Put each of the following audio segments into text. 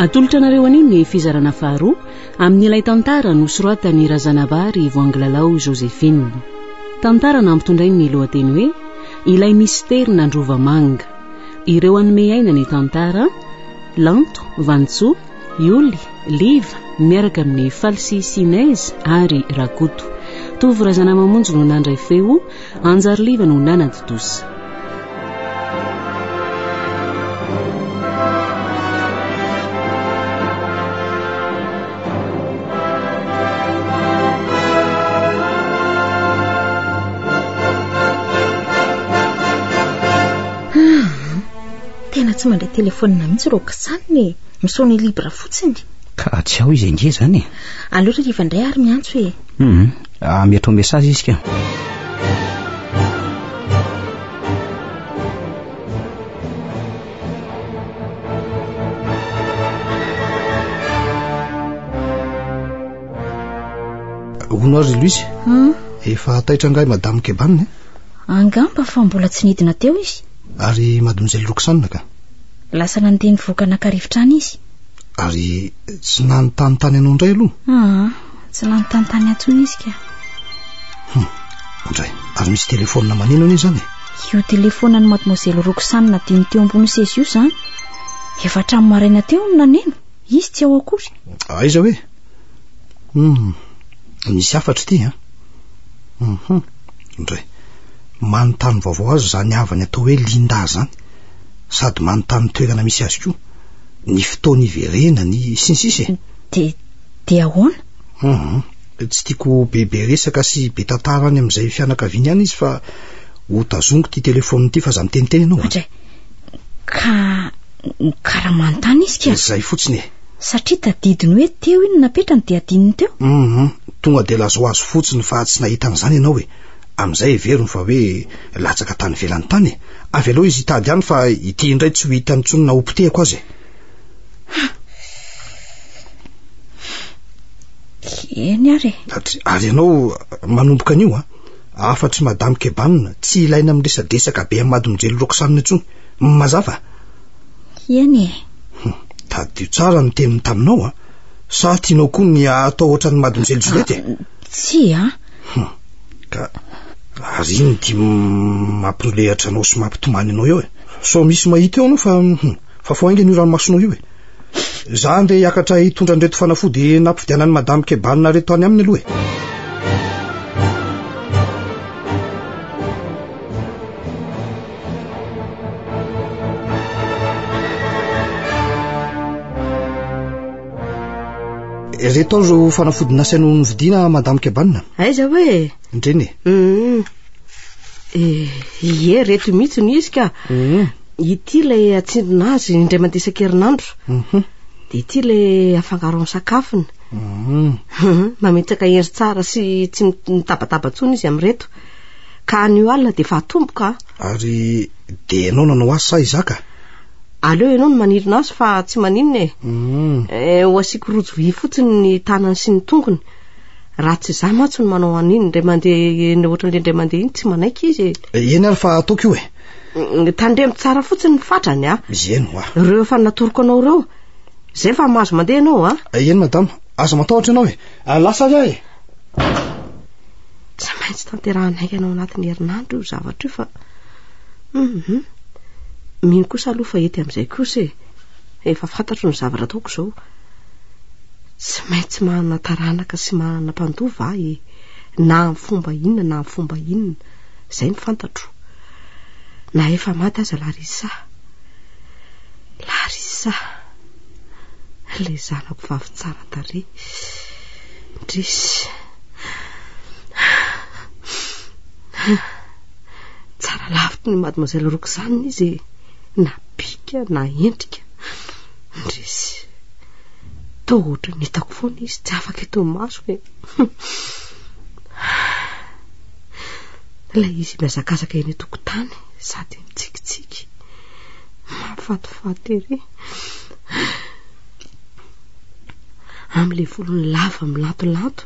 Atolotra nareo aniny ny fizarana faharoa amin'ilay tantara nosoratany Razanavary Voangilalao Joséphine. Tantara nampitondray ny lohateny hoe ilay mistera nandrovamanga. Ireo anome aina ny tantara Lanto, Vantso, Ioly, Liva miaraka amin'ny Falsi Sinez ary Rakoto. Tovy Razana Mamonjy no nandray feo, Anjary Liva no nanady dosa. Tena tsy mandray telefonina mihitsy Roxane, misaony libra fotsiny. Ka tsy aho izy nge zany. Aleo Riva ndray ary miantso e. Miatao message izy ka. Hono ary Louise. Efa taitra ngai Madame Keban. Angamba fa mbola tsy nidina teo izy. Ary Mademoiselle Roxane ka. Lasa nandeny vokana karivotrany izy. Ary tsy nanontany anao indray aloha. Tsy nanontany atsony izy ka. Ondray, ary misy telefona manino anie zany? Io telefonany Mademoiselle Roxane nadiny teo ambony seza io zany. Efa hatramin'ny maraina teo no naneno. Izy tsy ao akory. Aiza hoe? Misy afatra ty Ondray, manontany vaovao azy zany avany atao hoe Linda zany. Sady manontany toerana misy azy koa. Ny fotoana iverena ny sinsisy. De ahoana? Tsy tiako bebe resaka sy be tantara any amin'izay fianakaviany any izy fa ho tazongo ty telefony ty fa za miteniteny anao. Karaha manontany izy ka. Zay fotsiny e. Satria tadidiny hoe teo iny napetrany dia adininy teo. Tonga de lazo azo fotsiny fa tsy nahita an'izany ianao e. Amin'izay everony fa hoe latsaka tany velany tany e. Avy aloha izy hitady any fa ity indray tsy ho hitany tsony na opotehako azy. Eny ary. Ary ianao manomboka an'io afatry Madame Keban tsy ilaina miresadresaka be amin'ny Mademoiselle Roxane intsony. Mazava? Eny e. Tadio tsara ny teniny taminao sa tianao koa ny atao ohatran'ny Mademoiselle Juliette? Tsy Ka ary iny ty mampirolehatra anao sy mampitomany anao eo e. So misy mahita eo anao fa foaingany io ranomasonao io e. Za ndre hiakatra hitondra an'reto fanafody nampifidianan'ny Madame Keban reto any aminy aloha e. Reto ro fanafody nasaino nividiana Madame Keban. Aiza hoe? Ndreny Ie, reto mihitsy ny izy ka. Ity lay atsindona azy indray mandeha isan-kerinandro. De ity lay afangaro amin'ny sakafony. Mametraka hery tsara sy tsy mitabataba tsony izy amin'reto. Ka anio alina de fa atomboka. Ary de ianao nanao azy sa izaka? Aleo ianao no manirina azy fa tsy maninona e. Ho asiako rojo vy fotsiny ny tanany sy ny tongony. Raha tsy za matsy no manao an'iny indray mandeha ohatran'ilay indray mandeha iny tsy manaiky izy. Eny ary fa ataoko io e. Tandremo tsara fotsiny ny fatrany Eny hoa. Reo efa natoroko anao reo. Zay fa mahazo mandeha anao Eny madama, aza matahotra anao e. Lasa aza e. Tsy maintsy tanterahanay anao anatin'ny herinandro io zavatra io fa mino kosa aloha fa ety amin'izay kosa e. Efa fantatro ny zavatra ataoko zao. Tsy maintsy manana taranaka sy manana mpandova na amin'ny fomba inona na amin'ny fomba inona. Zay ny fantatro. Na efa maty aza Larisa. Le zanako vavy tsara tarehy. Ndrisy. Tsara lavitra ny Mademoiselle Roxane izy. Na bika na endrika. Ndrisy. Tohatra ny hitako foana izy tsy afaka eto maso e. Ilay izy miazakazaka eny an-tokotany sady mitsikitsiky. Mafatifaty ery. Amin'ilay volony lava milantolanto.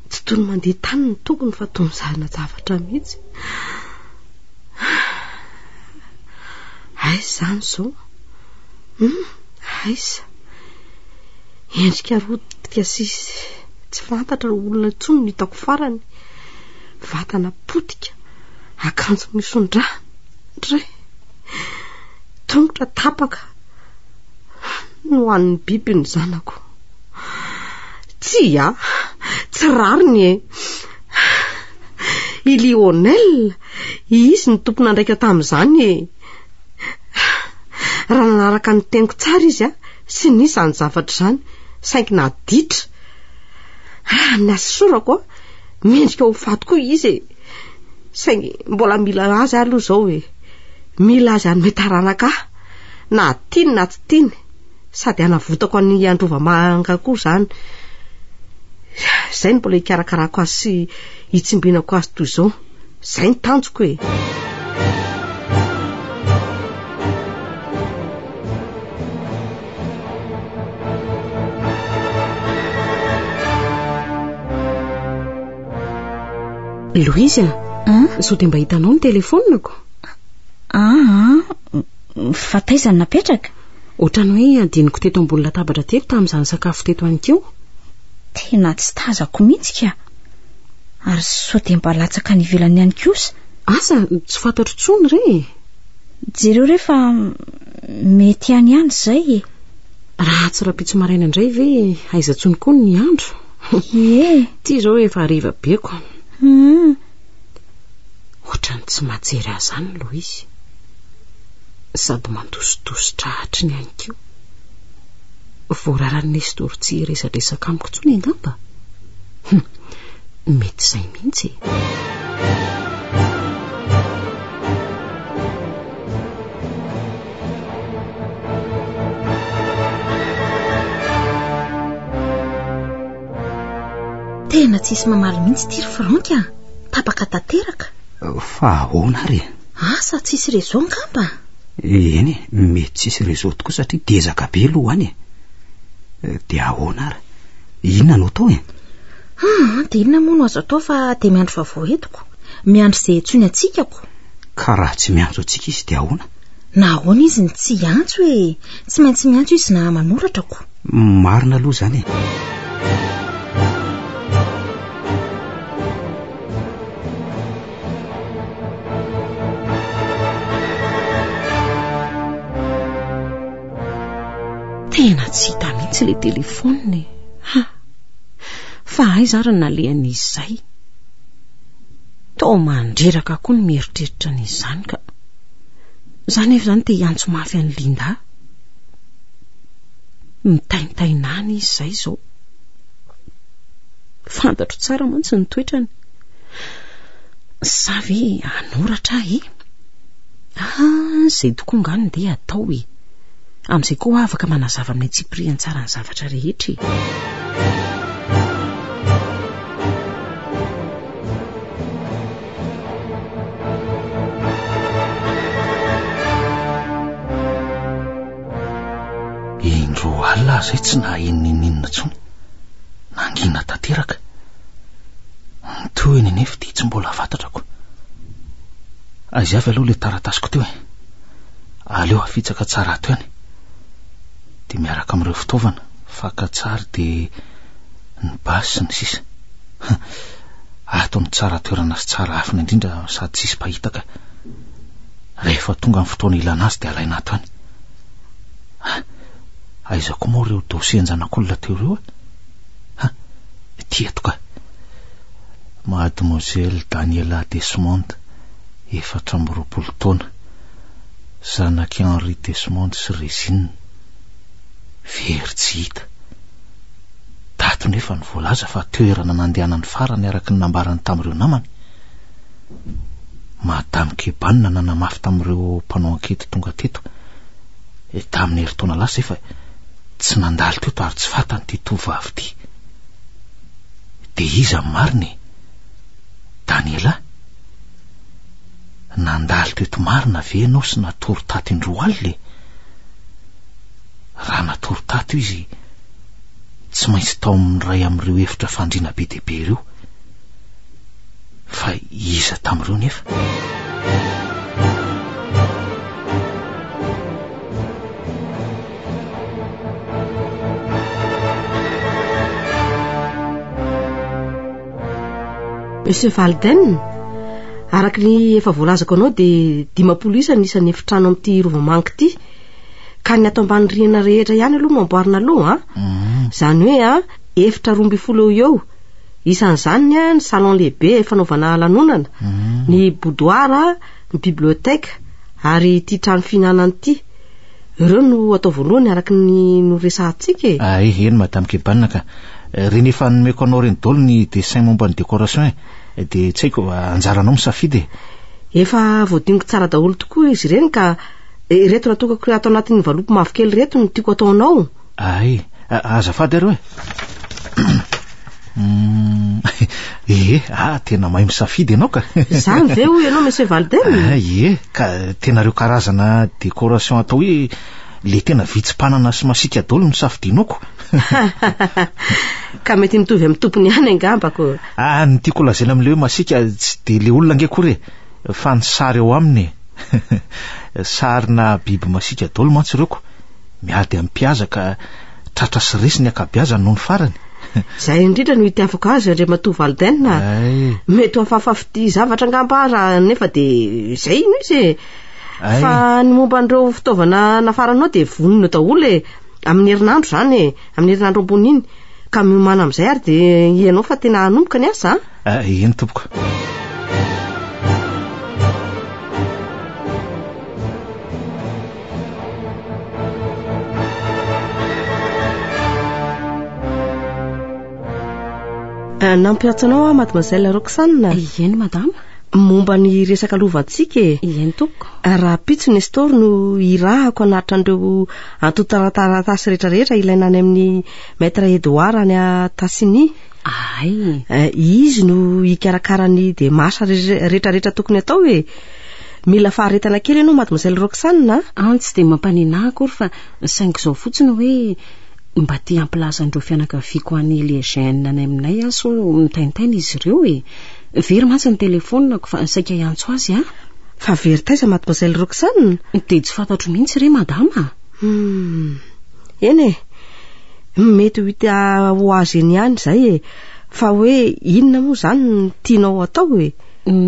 Tsy toy ny mandeha tany ny tokony fa toy ny zana zavatra mihitsy. Ay zany zao. aiza endrika rotika sisy tsy fantatra olona intsony ny hitako farany, vatana potika, akanjo misondra dre tongotra tapaka no an'ny biby ny zanako. Tsy rariny i Lionel izy ny tompona ndraika tamin'izany raha nanaraka ny teniko tsara izy sy nisy any zavatra izany saingy naditra ny asorako mendrika ho faty koa izy saingy mbola mila azy aloha zao mila azy any metaranaka na tiany na tsy tiany sady anavotako any Androvamanga koa zany. Zay ny mbola ikarakarako azy sy hitsimbinako azy toy izao, zay ny tanjoko Louise, sao dia mba hitanao ny telefonako? Fa taizany napetraka? Ohatrany hoe adiniko teto ambony latabatra teto tamin'izany sakafo teto an'keo. Tena tsy tazako mihitsy ka. Ary sao dia mba latsaka ny ivelany ihany kosa. Asa tsy fantatro tsony re. Jereo rehefa mety ihany izay raha tsy rapitso maraina indray ve aiza tsony koa ny andro. Ty zao efa hariva beko. Ohatrany tsy majery azy zany Louise, sady mandositositra hatry ny an'keo. Voararany Nestor tsy resadresaka amiko tsony angamba. Mety izay mihitsy. Tena tsisy mamaly mihitsy tiry Franka, tapaka tanteraka. Fa ahoana ary? Asa tsisy réseau angamba? Eny, mety tsisy réseau tokoa satria dezaka be aloha any. Dia ahoana ary? Inona no atao dia inona moa no azo atao fa dia miandro vaovao etiko, miandro izay etsony atsikako. Ka raha tsy miantso atsika izy dia ahoana? Na ahoana izy ny tsy antso tsy maintsy miantso izy na manoratrako. Marina aloha zany Tena tsy hita mihitsy le telefony. Fa aiza ary nalehan'izy izay? Tao mandreraka koa ny mieritreritra n'izany ka. Zany efa zany te hiantso mafy an'i Linda. Mitaintainany izy izay zao. Fantatro tsara mantsy ny toetrany. Sa ve anoratra zay tokony ngano dia atao amin'izay koa afaka manazava amin'ny Tsipriany tsara ny zavatra rehetra. indro alina zay tsy nahininninina tsony, nangina tanteraka. Toy ny nefa ty tsy mbola fantatrako. Azy avy aloha le taratasiko teo aleo afitsaka tsara ato ihany, dia miaraka amin'ireo fitaovana fakatsary dia ny basy sy ny sisa. Ato ny tsara toerana sy tsara afina indrindra sady tsisy pahitaka. Rehefa tonga ny fotoana ilana azy dia alaina ato any. Aiza koa moa ireo dosie anjanak'olona teo ireo ty atoka. Mademoiselle Daniela Desmond, 24 taona, zanaky Henri Desmond sy Résine. Very tsy hita. Tato nefa ny voalaza fa toerana nandehanany farany araka ny nambarany tamin'ireo namany. Madame Kebanna nanamafy tamin'ireo mpanao ankety tonga teto tamin'ny herintaona lasa efa tsy nandalo teto ary tsy fantany ty tovavy ty. Dia iza mariny? Daniela? Nandalo teto marina ve ianao sy natory tato indroa alina? Raha natory tato izy tsy maintsy tao amin'ny ray amin'ireo efitra fandriana be dia be ireo. Fa iza tamin'ireo nefa? Monsieur Valden, araka ny efa voalazako anao dia 10 isa nisan'ny efitrano amin'ity Rovamanga ity, ka ny ato ambany rihana rehetra ihany aloha mamboarina aloha zany hoe efitra 12 eo. Isan'izany ny salon lehibe fanaovana lanonana, ny boudoir, ny biblioteka ary ity trano fihinanana ity. Ireo no atao voalohany araka ny noresahantsika. Eny madame Kebanna, ka reny efa nomeko anao reny daholo ny dessin momba ny décoration dia tsy haiko anjaranao misafidy. Efa voadiniko tsara daholo tokoa izy ireny, ka reto natokako ato anatin'ny valopy mavokely reto no tiako ataonao. Azafady areo tena mahay misafidy ianao ka. Zany ve hoy ianao Monsieur Valden? Ka tena reo karazana décoration atao hoe le tena vitsimpanana sy masika daholo misafidianako. Ka mety mitovy amin'ny tompony ihany angambako. Ny tiako lazaina amin'le hoe masika tsy de le olona nge kory fa ny sary eo aminy. Sarina biby masika daholo mantsy ireo ko, miady amin'ny mpiaza ka tratra sy resy ny akabiazany noho ny farany. Zay indrindra no itiavako azy André Matou Valden. Mety afafafity zavatra angamba nefa de zay ino izy fa ny momba an'ireo fitaovana nafaranao de vonona daholo amin'ny herinandro zany amin'ny herinandro ambony iny, ka miomana amin'izay ary de ianao fa tena hanomboka ny asa. Eny tompoko. Nampiatsanao mademoiselle Roxane. Eny madame. Momba ny resaka lovantsika. Eny tompoko. Raha Pitso Nestor no irahako anatitra an'ireo antotarataratasy rehetrarehetra ilaina any amin'ny maître Edouard any Tassigny. Izy no ikarakara ny demarche rehetrarehetra tokony atao mila faharetana kely ianao mademoiselle Roxane. Tsy de mampanina akory fa saingy zao fotsiny hoe mba tia ampilaza andreo fianakaviako any Liégène any aminay so mitaintaina izy ireo very mantsy ny telefonako fa saika iantso azy fa very taiza mademoiselle Roxane? De tsy fantatro mihitsy re madama. Eny mety ho hita ho azy eny ihany zay fa hoe inona moa zany ny tianao atao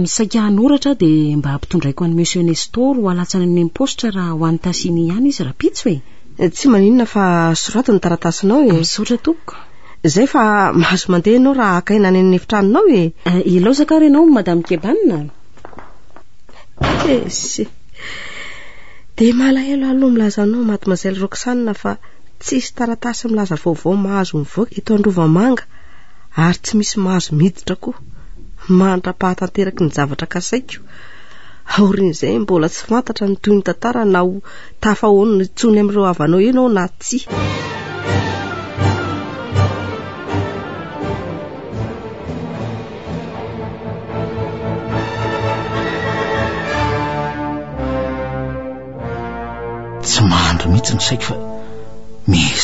saika hanoratra de mba ampitondraiko any Monsieur Nestor ho alatsana ny impostra raha ho an'ny Tassigny ihany izy raha Pitso tsy maninona fa sorato ny taratasinao misaotra toko. Zay fa mahazo mandeha ianao raha akaina any amin'ny efitranonao ilaozaka renao madame Kebanna. De malahelo aloha milaza anao mademoiselle Roxane fa tsisy taratasy milaza vaovao mahazo mivoaka eto Androvamanga ary tsy misy mahazo miditra koa mandra-pahatanteraky ny zavatra kasaiko. Aorin'izay mbola tsy fantatra ny toy ny tantara na ho tafahoany ny tsony amin'ireo havanao ianao na tsy. Tsy mahandro mihitsy ny saiko fa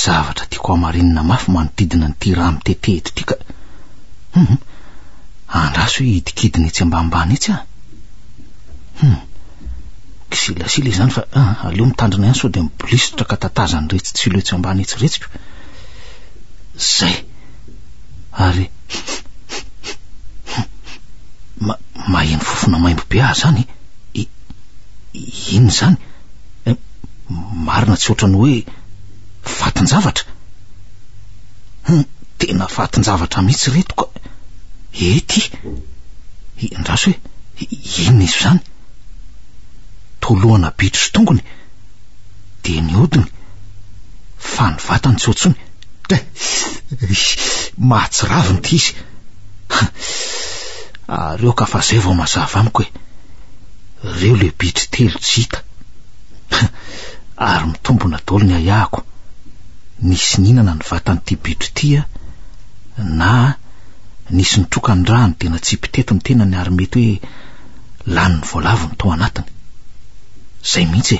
zavatra tiako amarinina mafy manodidina nyity raha miteteto ty ka andraso hoe hidikidiny etsy ambanimbany etsy kisilasila izany fa aleo mitandrina ihany so de mibolisitra ka tatazany retsy tsy lo etsy ambany etsy retsiko zay ary maheno fofona maimbo be ahy zany iny zany marina tsy ohatrany hoe fatin-javatra tena fatin-javatra mihitsy reto ka ety indraso hoe inona izy zany tolohana bitro sy tongony de ny odiny fa ny vatany tsy ohatsony mahatsiraviny ty izy reo ka fa zay vao mazava amiko reo le bitro telo tsy hita ary mitombona daholo ny ayahako nisy ninana ny vatan'ity bitro ty na nisy nitroka ny rano tena tsy piteto ny tenany ary mety hoe lany ny voalaviny tao anatiny zay mihitsy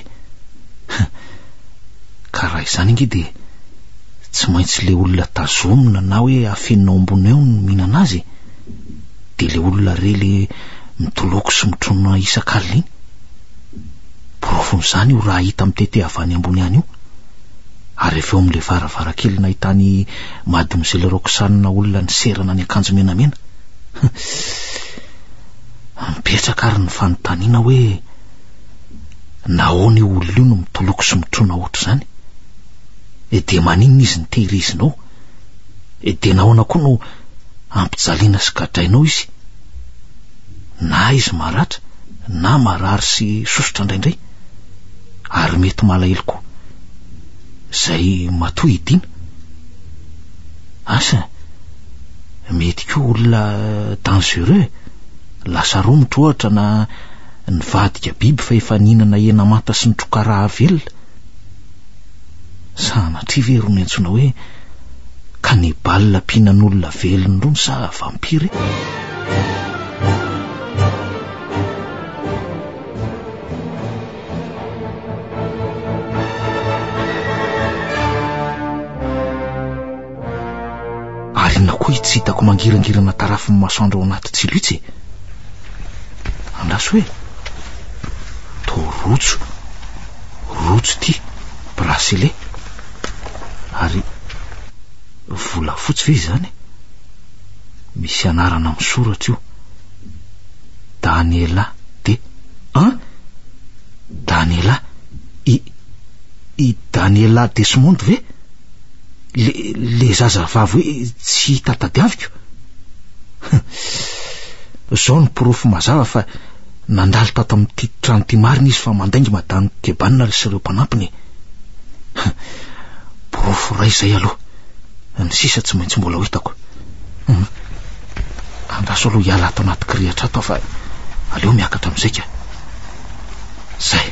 ka raha izany ingy de tsy maintsy le olona tazomina na hoe afenonao ambony eo ny mihinana azy de le olona rely mitoloko sy mitronona isan-kalina iny profony io raha hita mitete avy any ambony any io ary efa eo amin'le varavarakely nahitany mademoiselle Roxane olona ny serana ny akanjo menamena mipetraka ary ny fanontaniana hoe nahoana io olona io no mitoloko sy mitrona ohatr' zany, de maninona izy ny tehirizinao, de nahoana koa no ampijaliana sy gadrainao izy, na izy maratra na marary sy sosotra indraindray ary mety malahelo koa zay matoa hidiana. Asa mety koa olona dangereux, lasa romotra ohatra na nivadika biby fa efa nihinana hena manta sy nitrokaraha velona. Sanatria ve rony antsona hoe kanibale mpihinan'olona velony rony sa vampire? Arina koa tsy hitako mangirangirana tarafin'ny masoandro ao anaty tsiloitsy. Andraso hoe to rojo ty bracelet ary volafotsy ve zany, misy anarana misoratra io Daniela de Daniela i Daniela Desmond ve le zazavavy hoe tsy hita tadiaviko. Zao ny porofo mazava fa nandalo tato amin'ity trano ty marina izy fa mandaingy madany kebanina sy ireo mpanampiny. Porofo ray zay aloha, ny sisa tsy maintsy mbola hitako. Andraso aloha hiala ato anaty kirihatra ato fa aleo miakatra am'izay ka. Zay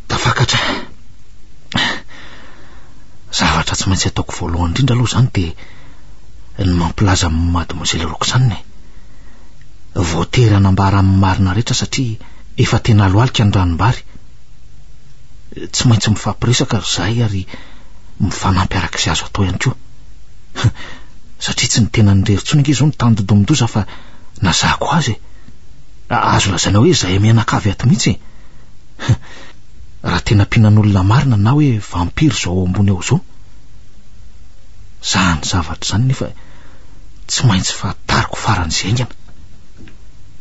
tafakatra. Zavatra tsy maintsy ataoko voalohany indrindra aloha zany de ny mampilaza mademoiselle Roxane. Voatery anambara amin'ny marina rehetra satria efa tena loalika ny ranom-bary. Tsy maintsy mifampiresaka zahay ary mifanampiaraka sy azo atao ihany koa. Satria tsy ny tena nireritsony izy zao ny tandodomdoza fa nazahako azy. Azo lazaina hoe zahay mianakavy ato mihitsy. Raha tena mpihinan'olona marina na hoe vampire zao ambony eo zao. Zany zavatra zany nefa tsy maintsy fatariko faran'izay aingana.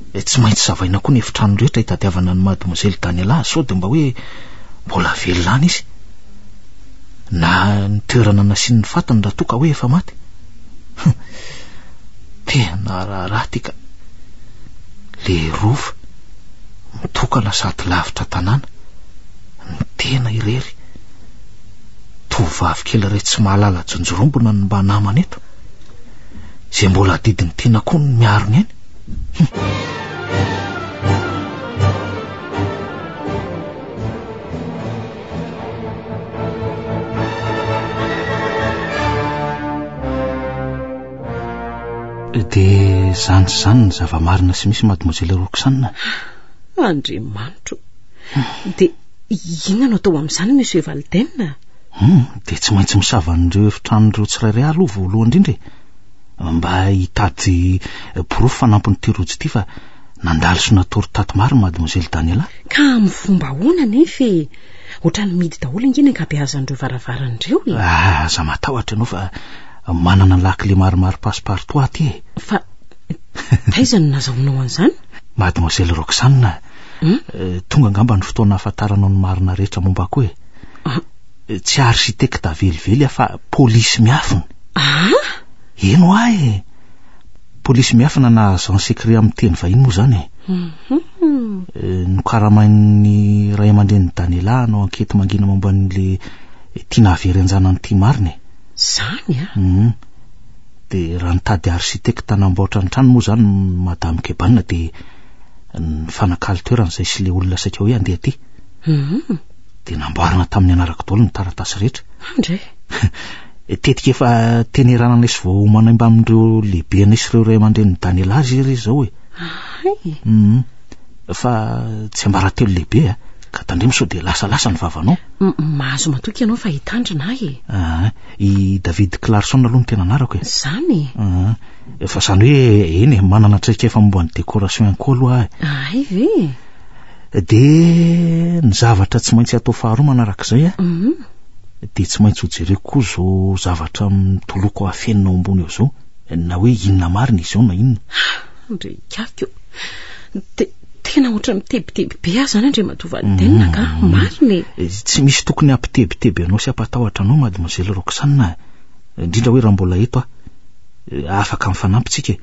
Tsy maintsy zavaina koa ny efitrano rehetra hitadiavana ny mademoiselle Daniela sao de mba hoe mbola velona izy, na ny toerana nasiany fatany raha toka hoe efa maty. Tena raha tika le rova mitokana sady lavitra tanàna, ny tena irery tovavy kely ray tsy mahalala jonjorombona ny mba namana eto, zay mbola didiny tena koa ny miarony any. De zany ny zava-marina sy misy mademoiselle Roxane. Andriamanitro, de inona no atao amin'izany monsieur Valden? De tsy maintsy misava an'ireo efitranon'ireo tsirairay aloha voalohany indrindra mba hitady porofo fanampin'ity rojo ity fa nandalo sy natory tato maro mademoiselle Daniela. Ka amin'ny fomba ahoana nefa ohatrany midy daholo ingeny ankabeazan'ireo varavaran'ireo e. Aza matahotra ianao fa manana lakile maromaro pasiparto aty e. Fa taiza no nazahoanao an'izany? Mademoiselle Roxane, tonga angamba ny fotoana ahafantaranao ny marina rehetra momba koa e. Tsy arsitekta velively fa polisy miafina. Eno ahy, polisy miafina na agent secret amin'ny teny vahiny moa zany e. Nokaramain'ny ray aman-dren'ny Daniela anao ankety mangina momba n'le tiana avery anjana n'ity marina. Zany de raha nitady arsitekta namboatra ny trano moa zany madame Kebanina de ny fanakalo toerana zay sy le olona saika hoe andeha aty. De namboarina tamin'ny anarako daholo ny taratasy rehetra. Andray. Tetika efa tenerana an'isy vao manaimba amin'ireo lehibe an'isy ireo ray aman-dren'ny Daniela izy zao e. Fa tsy ambara telo lehibe ka tandremo sao de lasa ny vavanao. Mahazo matoky ianao fa hitandrina ahy e. I David Clarkson aloha ny tena anarako e. Zany fa zany hoe eny manana traika efa momba ny décoration ihany koa aloha ahy ve. De ny zavatra tsy maintsy atao faharoa manarak'izay de tsy maintsy ho jereko koa zao zavatra mitoloko afenina ao ambony eo zao, na hoe inona marina izy ao na inona. Ndrekako Tena oatra mitebiteby be azy zany Andry Matovatenina ka mariny. Tsy misy tokony ampitebiteby anao sy ampatahotra anao Mademoiselle Roxane, indrindra hoe raha mbola eto afaka mifanampitsika,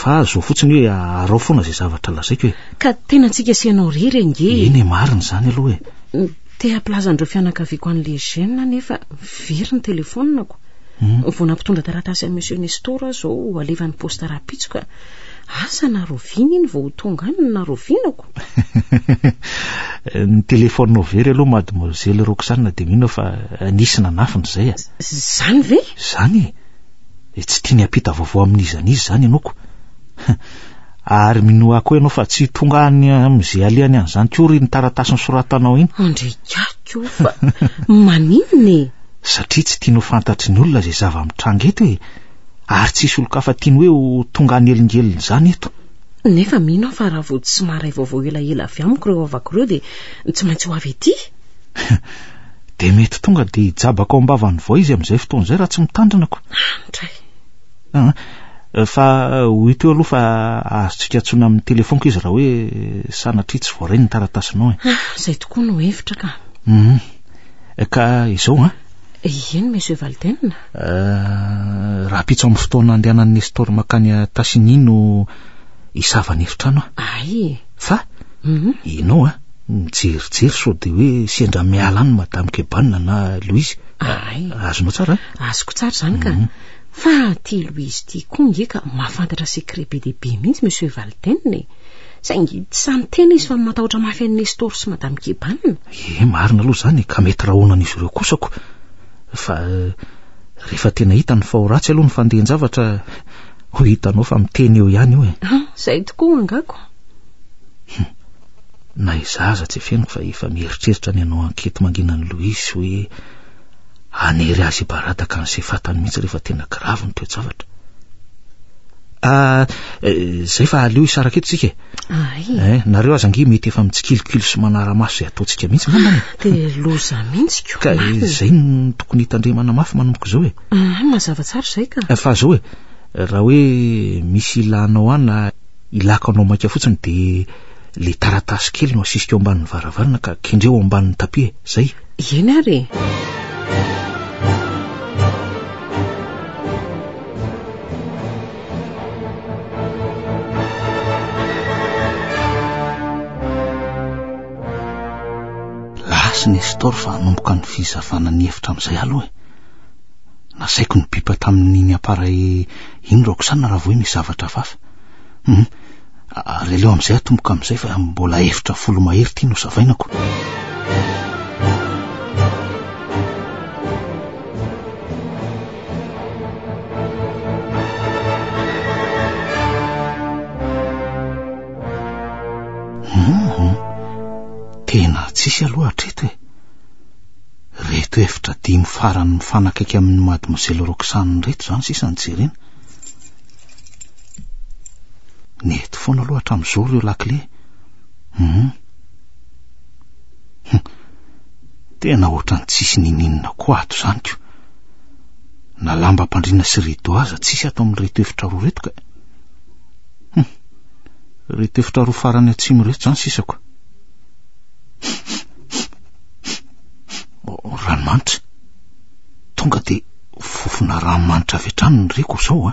fa zao fotsiny hoe arao foana zay zavatra lazaiko hoe. Ka tena tsika sianao riry nge. Eny mariny zany aloha hoe. Te haplazandreo fianakaviako an'le Eugène nefa very ny telefonako. Vao nampitondra taratasy amin'ny Monsieur Nestor zao alevany posta rapitsoka. Asa naroviny iny vao tonga any narovinako. Ny telefoninao very aloha Mademoiselle Roxane de mino fa nisy nanafiny zay. Zany ve? Zany tsy tiany apita vaovao amin'izan'izy zany ianoko. Ary mino ako ianao fa tsy tonga any amin'izay aliany an'izany koa ny taratasy soratanao iny. Andrekako fa maninona? Satria tsy tianao fantatry ny olona zay zava-mitranga eto hoe, ary tsisy olo-kafa tiany hoe tonga any elingeliny zany eto. Nefa mino fa raha vao tsy maray vaovao elaela avy amiko ireo avako ireo de tsy maintsy ho avy ety. De mety tonga de hijabaka ao am-bavany vao izy amin'izay fotoan'izay raha tsy mitandrinako. Fa ho teo aloha fa azotsika antsoina amin'ny telefoniko izy raha hoe sanatria tsy voaray ny taratasinao. Zay tokoa no hevitra ka. Ka izao Eny Monsieur Valten. Raha pitso amin'ny fotoana andehanan'ny Nestor makany Tasinino isavany efitrano. Ay. Fa ianao mijerijery sao de hoe sendra miala any Madame Kebanna na Louise. Ay. Azonao tsara? Azoko tsara zany ka. Fa ty Louise ty koa nge ka mahafantatra secret be de be mihitsy Monsieur Valten. Saingy samy tena izy fa matahotra mafy an'ny Nestor sy Madame Kebanna. Marina aloha zany ka mety raha onan'izy ireo kosako. Fa rehefa tena hita ny fahoratsy aloha ny fandehan-javatra ho hitanao fa miteny eo ihany io Zay tokoa angako. Na izaza tsy feniko fa efa mieritreritra ny anao anketo mangina ny Louise hoe anery azy baradaka an'izay fatany mihitsy rehefa tena grave ny toe-javatra. Zay fa aleo isaraka eto tsika. Nareo aza angy mety efa mitsikilikily sy manara-maso zay ataontsika mihitsy ngambany. De loza mihitsy ka zay ny tokony hitandremana mafy manomboka zao mazava tsara zay ka. Fa zao raha hoe misy ilanao ana ilako anao maika fotsiny de le taratasy kely no asisika ao ambanin'ny varavarana ka kendreo ao ambanin'ny tapis zay. Eny ary. Nestor fa nomboka ny fizavana ny hevitra amin'izay aloha nasaiko ny bipa tamin'iny appareil iny Roxane raha voa misy zavatra fafa. Ary aleo amin'izay atomboka amin'izay fa mbola hevitra folo mahery ty no zavainako. Tena tsisy aloha hatreto reto hevitra dimy farany mifanakaiky amin'ny Mademoiselle Roxane reto zany sisa ny jerena. Neto foana aloha hatramin'izao ireo lakle. Tena ohatrany tsisy nininona koa ato zany ko. Na lambam-pandriana sy rideau aza tsisy ato amin'ny reto hevitra roa reto ka. Reto hevitra roa farany atsimo reto zany sisako. Ranomanitra tonga de fofona ranomanitra avy hatrany ny reko zao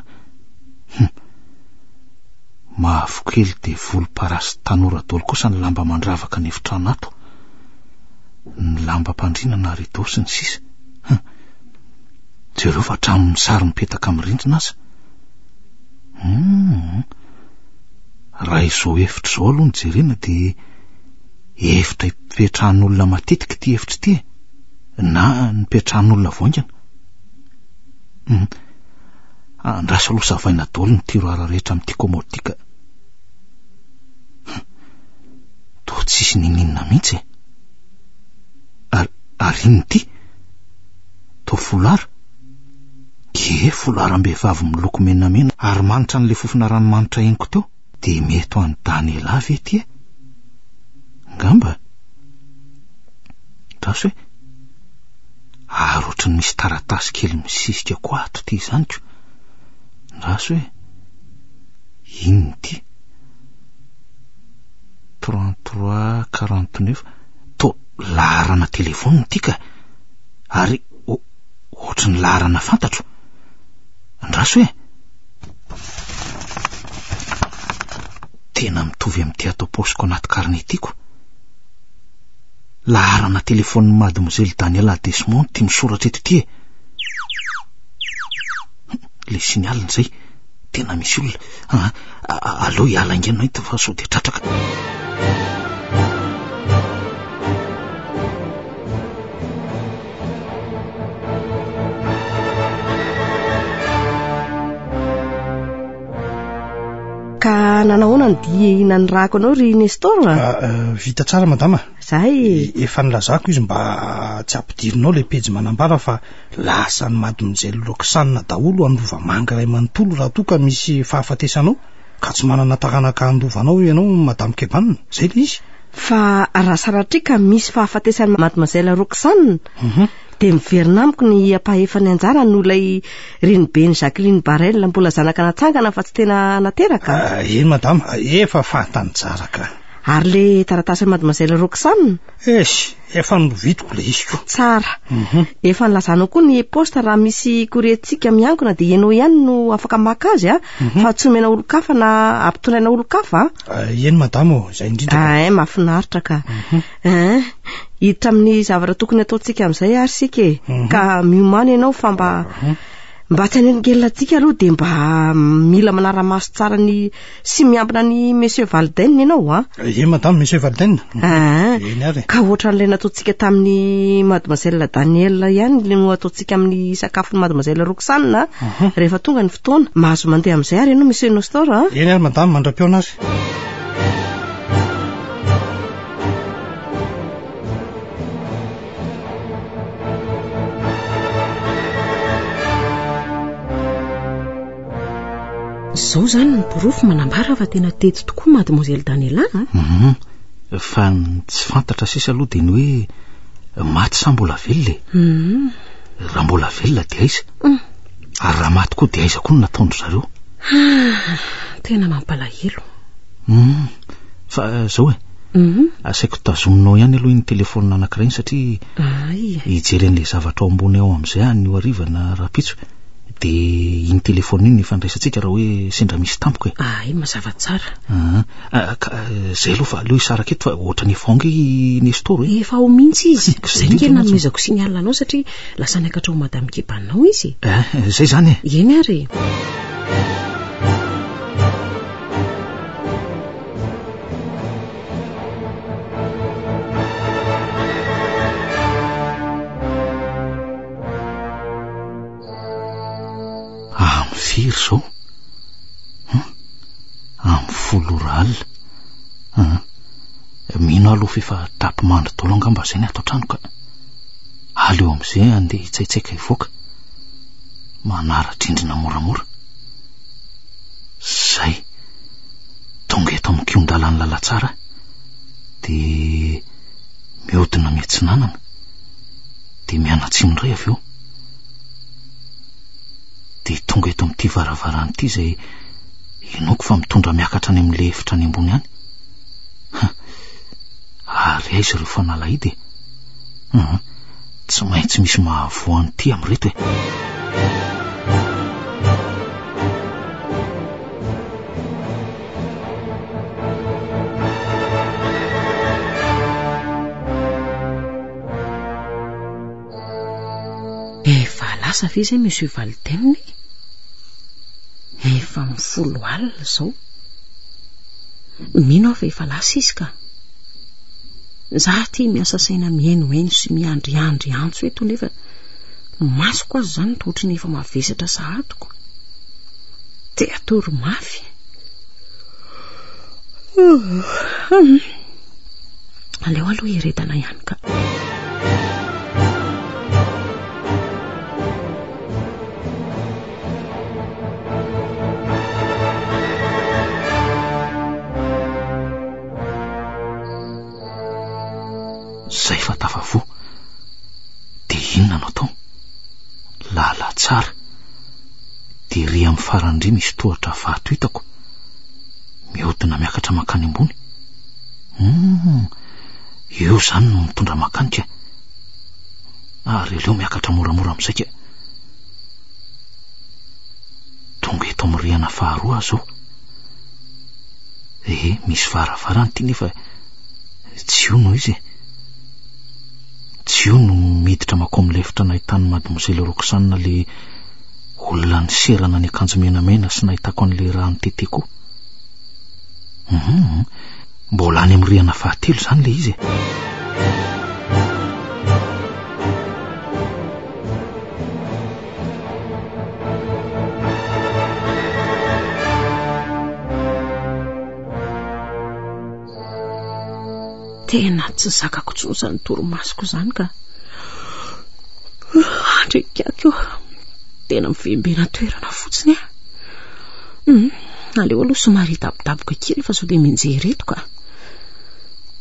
mavokely de volomparasy tanora daholo kosa ny lamba mandravaka ny efitrano ato, ny lambam-pandriana na rideau sy ny sisa. Jereo fa hatramin'ny sary mipetaka amin'ny rindrina aza. Raha izao hevitra zao aloha ny jerena de hevitra hipetrahan'olona matetika ty hevitra ty na nipetrahan'olona voangana. Andraso aloha zavaina daholo ny tiroara rehetra amin'ity komaodika. Toa tsisy nininona mihitsy ary iny ty toa folara folaram-behivavy miloko menamena ary manitra n'le fofona ranomanitra eniko teo de mety ho any Daniela ve ty ngamba tasy hoe ary ohatrany misy taratasy kely misisika koa ato ty zany ko. Rasy hoe inona ty 33 49 to laharana telefony tika ary ohatry ny laharana fantatro andraso hoe tena mitovy amin'ity atao paosiko anaty karnetiako laharana telefony mademoiselle Daniela Desmond ty misoratra eto ty le signaliny zay tena misy olona allo iala ingena ito fa so de tratraka ka nanahoana ny dia ny rako anao ry Nestor vita tsara madama zay efa nilazako izy mba tsy ampidirinao le pejy manambara fa lasa ny mademoiselle Roxane daholo andova manga ray manontolo raha toa ka misy fahafatesanao ka tsy manana taranaka andovanao ianao madame Kebanina zay le izy fa raha saratrika misy fahafatesan'ny mademoiselle Roxane de miverina amiko ny ampahefa ny anjara no ilay Renibeny Jacqueline Barel mbola zanaka natsangana fa tsy tena nateraka eny madama efa fantany tsara ka ary le taratasy mademoiselle Roxane efa novitiko le izy ko tsara efa nilazanao koa ny posta raha misy koreetsika miankona de ianao ihany no afaka maka azy fa tsy omena olo-kafa na ampitondraina olo-kafa eny madama zay indrindra mahafinaritra ka hiditra amin'ny zavatra tokony ataontsika amin'izay ary sika ka miomany ianao fa mba tsy hanelingelinantsika aloha de mba mila manara-maso tsara ny sy miampina ny monsieur Valden ianao madame monsieur Valden eny ary ka ohatra n'ilay nataontsika tamin'ny mademoiselle Danielle ihany no ataontsika amin'ny sakafon'ny mademoiselle Roxane rehefa tonga ny fotoana mahazo mandeha amin'izay ary ianao monsieur Nestor eny ary madame mandra-piona azy zao zany ny borofo manambara fa tena tety tokoa mademoiselle Daniela fa tsy fantatra sisa aloha de ny hoe maty sa mbola velona raha mbola velona de aiza ary raha maty koa de aiza koa no nataondry zareo tena mampalahelo fa zao asaiko tazominao ihany aloha iny telefonina anankiray satria hijeren'le zavatra ao ambony ao amin'izay any io arivana rapitso de iny telefony iny fandraisantsika raha hoe sendra misy tampoko mazava tsara zay aloha fa aleo isaraka eto fa ohatra ny efa onge Nestor efa ao mihitsy izy zay ngely nanomezako signal anao satria lasa niakatra ho madame Kebanao izy zay zany eny ary firy zao amin'ny 10 alina mino aloha fefa tapy mandro dolo angamba zay ny ato trano ka aleo amin'izay andeha hitsaitsaika ivoaka manara-drindrina moramora zay tonga eto amin'ny kiondalany lalatsara de mihodina miatsinanana de mianatsindray avy eo de tonga eto amin'ity varavarany ity zay inoko fa mitondra miakatra any amin'le efitra any ambony any ary aiza ireo fanalahidy tsy maintsy misy mahavoany ity amin'reto efa lasa ve zay monsieur Valden efa 10 alina zao mino fa efa lasa izy ka za ty miasa saina mihainohaino sy miandriandry antso eto nefa masoko azy zany tohatra ny efa mavesatra sahatiko te atory mafy aleo aloha heredana ihany ka zay fa tafavo de inona anao tao lala tsara de ry amin'ny farandry misy tohatra vato hitako mihodina miakatra makany ambony io zany no mitondra makanika ary leo miakatra moramora am'izay ke tonga eto amin'ny rihana faharoa zao misy varavarany ty nefa tsy io no izy tsy io no miditra mako amin'ilay efitra nahitany mademoiselle Roxane le olona ny serana ny akanjo menamena sy nahitako an'le rano teteko mbola any amin'ny rihana fahatelo zany le izy tena tsy zakako tsony zany toromasoko zany ka andrekako tena mivembena toerana fotsiny aleo aloha somary dabodaboka kely fa sao de minjereto ka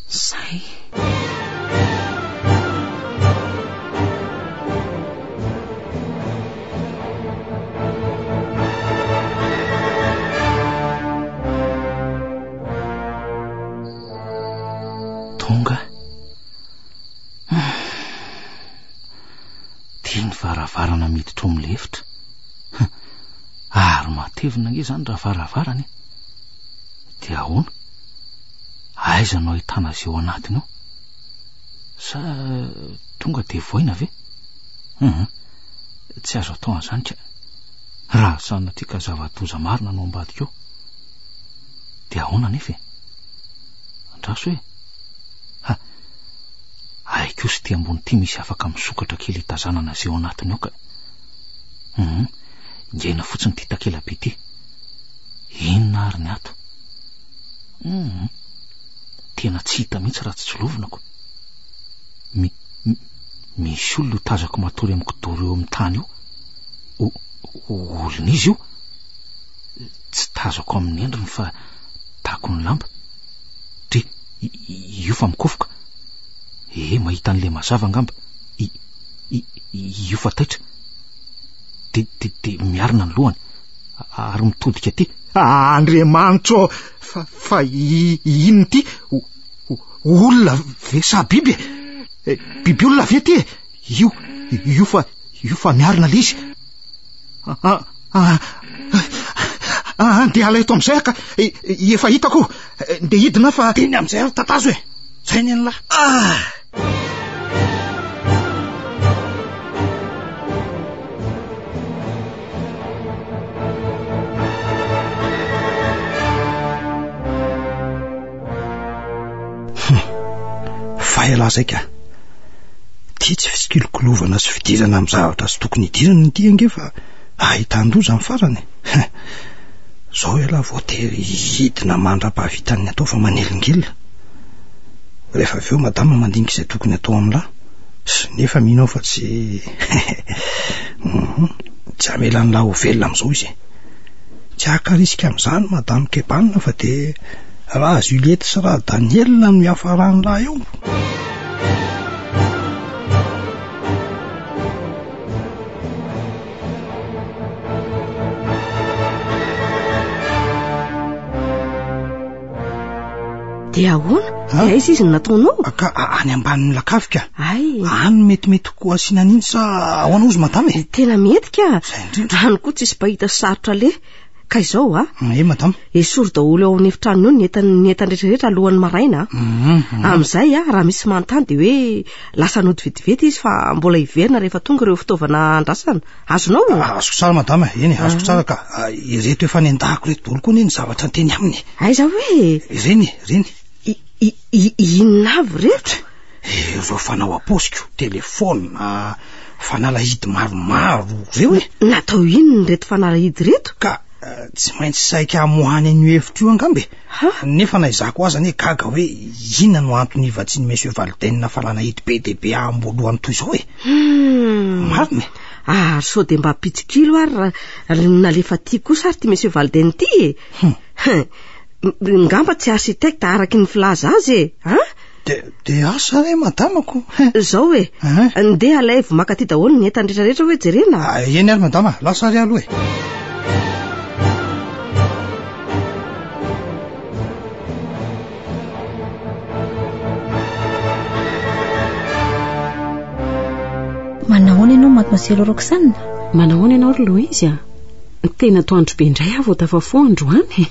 zay tonga tiany varavarana miditra amin'le efitra ary matevina nge zany raha varavarany dia ahoana aiza no ahitana azy eo anatiny ao sa tonga de voina ve tsy azo atao an'izany ka raha sanna tika zava-doza marina no ambadika eo dia ahoana nefa andraso hoe aiko sy ty ambony ty misy afaka misokatra kely hitazanana azy eo anatiny ao ka ingaina fotsiny ty takela be ty inona ary ny ato tena tsy hita mihitsy raha tsy tsolovinako misy olona tazako matory amin'ny kidoro eo amin'ny tany io olona izy io tsy tazako amin'ny endriny fa tako ny lamba de io fa mikofoka mahita an'le mazava angamba io fa taitra de miarina ny lohany ary mitodika ty Andriamanitro fa ino ty olona ve sa biby biby olona ve ty io fa miarina le izy de ala eto am'izay ka efa hitako de hidina fa teny am'izay ary tatazo zay ny an'la faela zay ka ty tsy fisikolokolovana sy fidirana amin'ny zavatra sy tokony hidirana ny ty ange fa ahitan-doza amin'ny farany zao ela voatery hidina mandra-pahavitan'ny atao fa manelingela rehefa avy eo madama mandinika izay tokony atao amin'la sy nefa minao fa tsy tsy amelan'ny la ho velona amin'izao izy tsy akarisika amin'izany madama kebanina fa de raha Juliette sy raha Daniel no miafarany lahy eo de ahoana aiza izy nataonao ka any ambanin'ny lakafika ay any metimety koa asiana n'iny sa ahoana ozy madama tena mety ka any koa tsisy bahita sarotra le ka izao madama esory daholo eo amin'ny efitrano eo ny entan-drehetrarehetra alohan'ny maraina amin'izay raha misy manontany de hoe lasa nody vetivety izy fa mbola hiverina rehefa tonga ireo fitaovana andrasana azonao azoko tsara madama eny azoko tsara ka ireto efa ny andahako reto daholo koa ny zavatra nyteny aminy aiza hoe reny inona avy reto ireo fanao aposiko telefona fanalahidy maromaro reo natao ino ny reto fanalahidy reto ka tsy maintsy saika amohany an'io efitra io angambe nefa naizako azy ane gaga hoe inona no antony ivatsiny monsieur Valdaine fa lanahidy be de be amboalohany toy izao marina sao de mba pitsikilo ary nalefa ty kosa ary ty monsieur Valdaine ty ngamba tsy architecte araky ny filaza azy de asa re madamako zao hoe ndeha alay vo maka ty daholo ny entan-drehetrarehetra hoe jerena eny ary madama lasa ry aloha Manahoana ianao mademoiselle Roxane? Manahoana ianao ry Louise? Tena toandro be indray aho vao tafafo androany.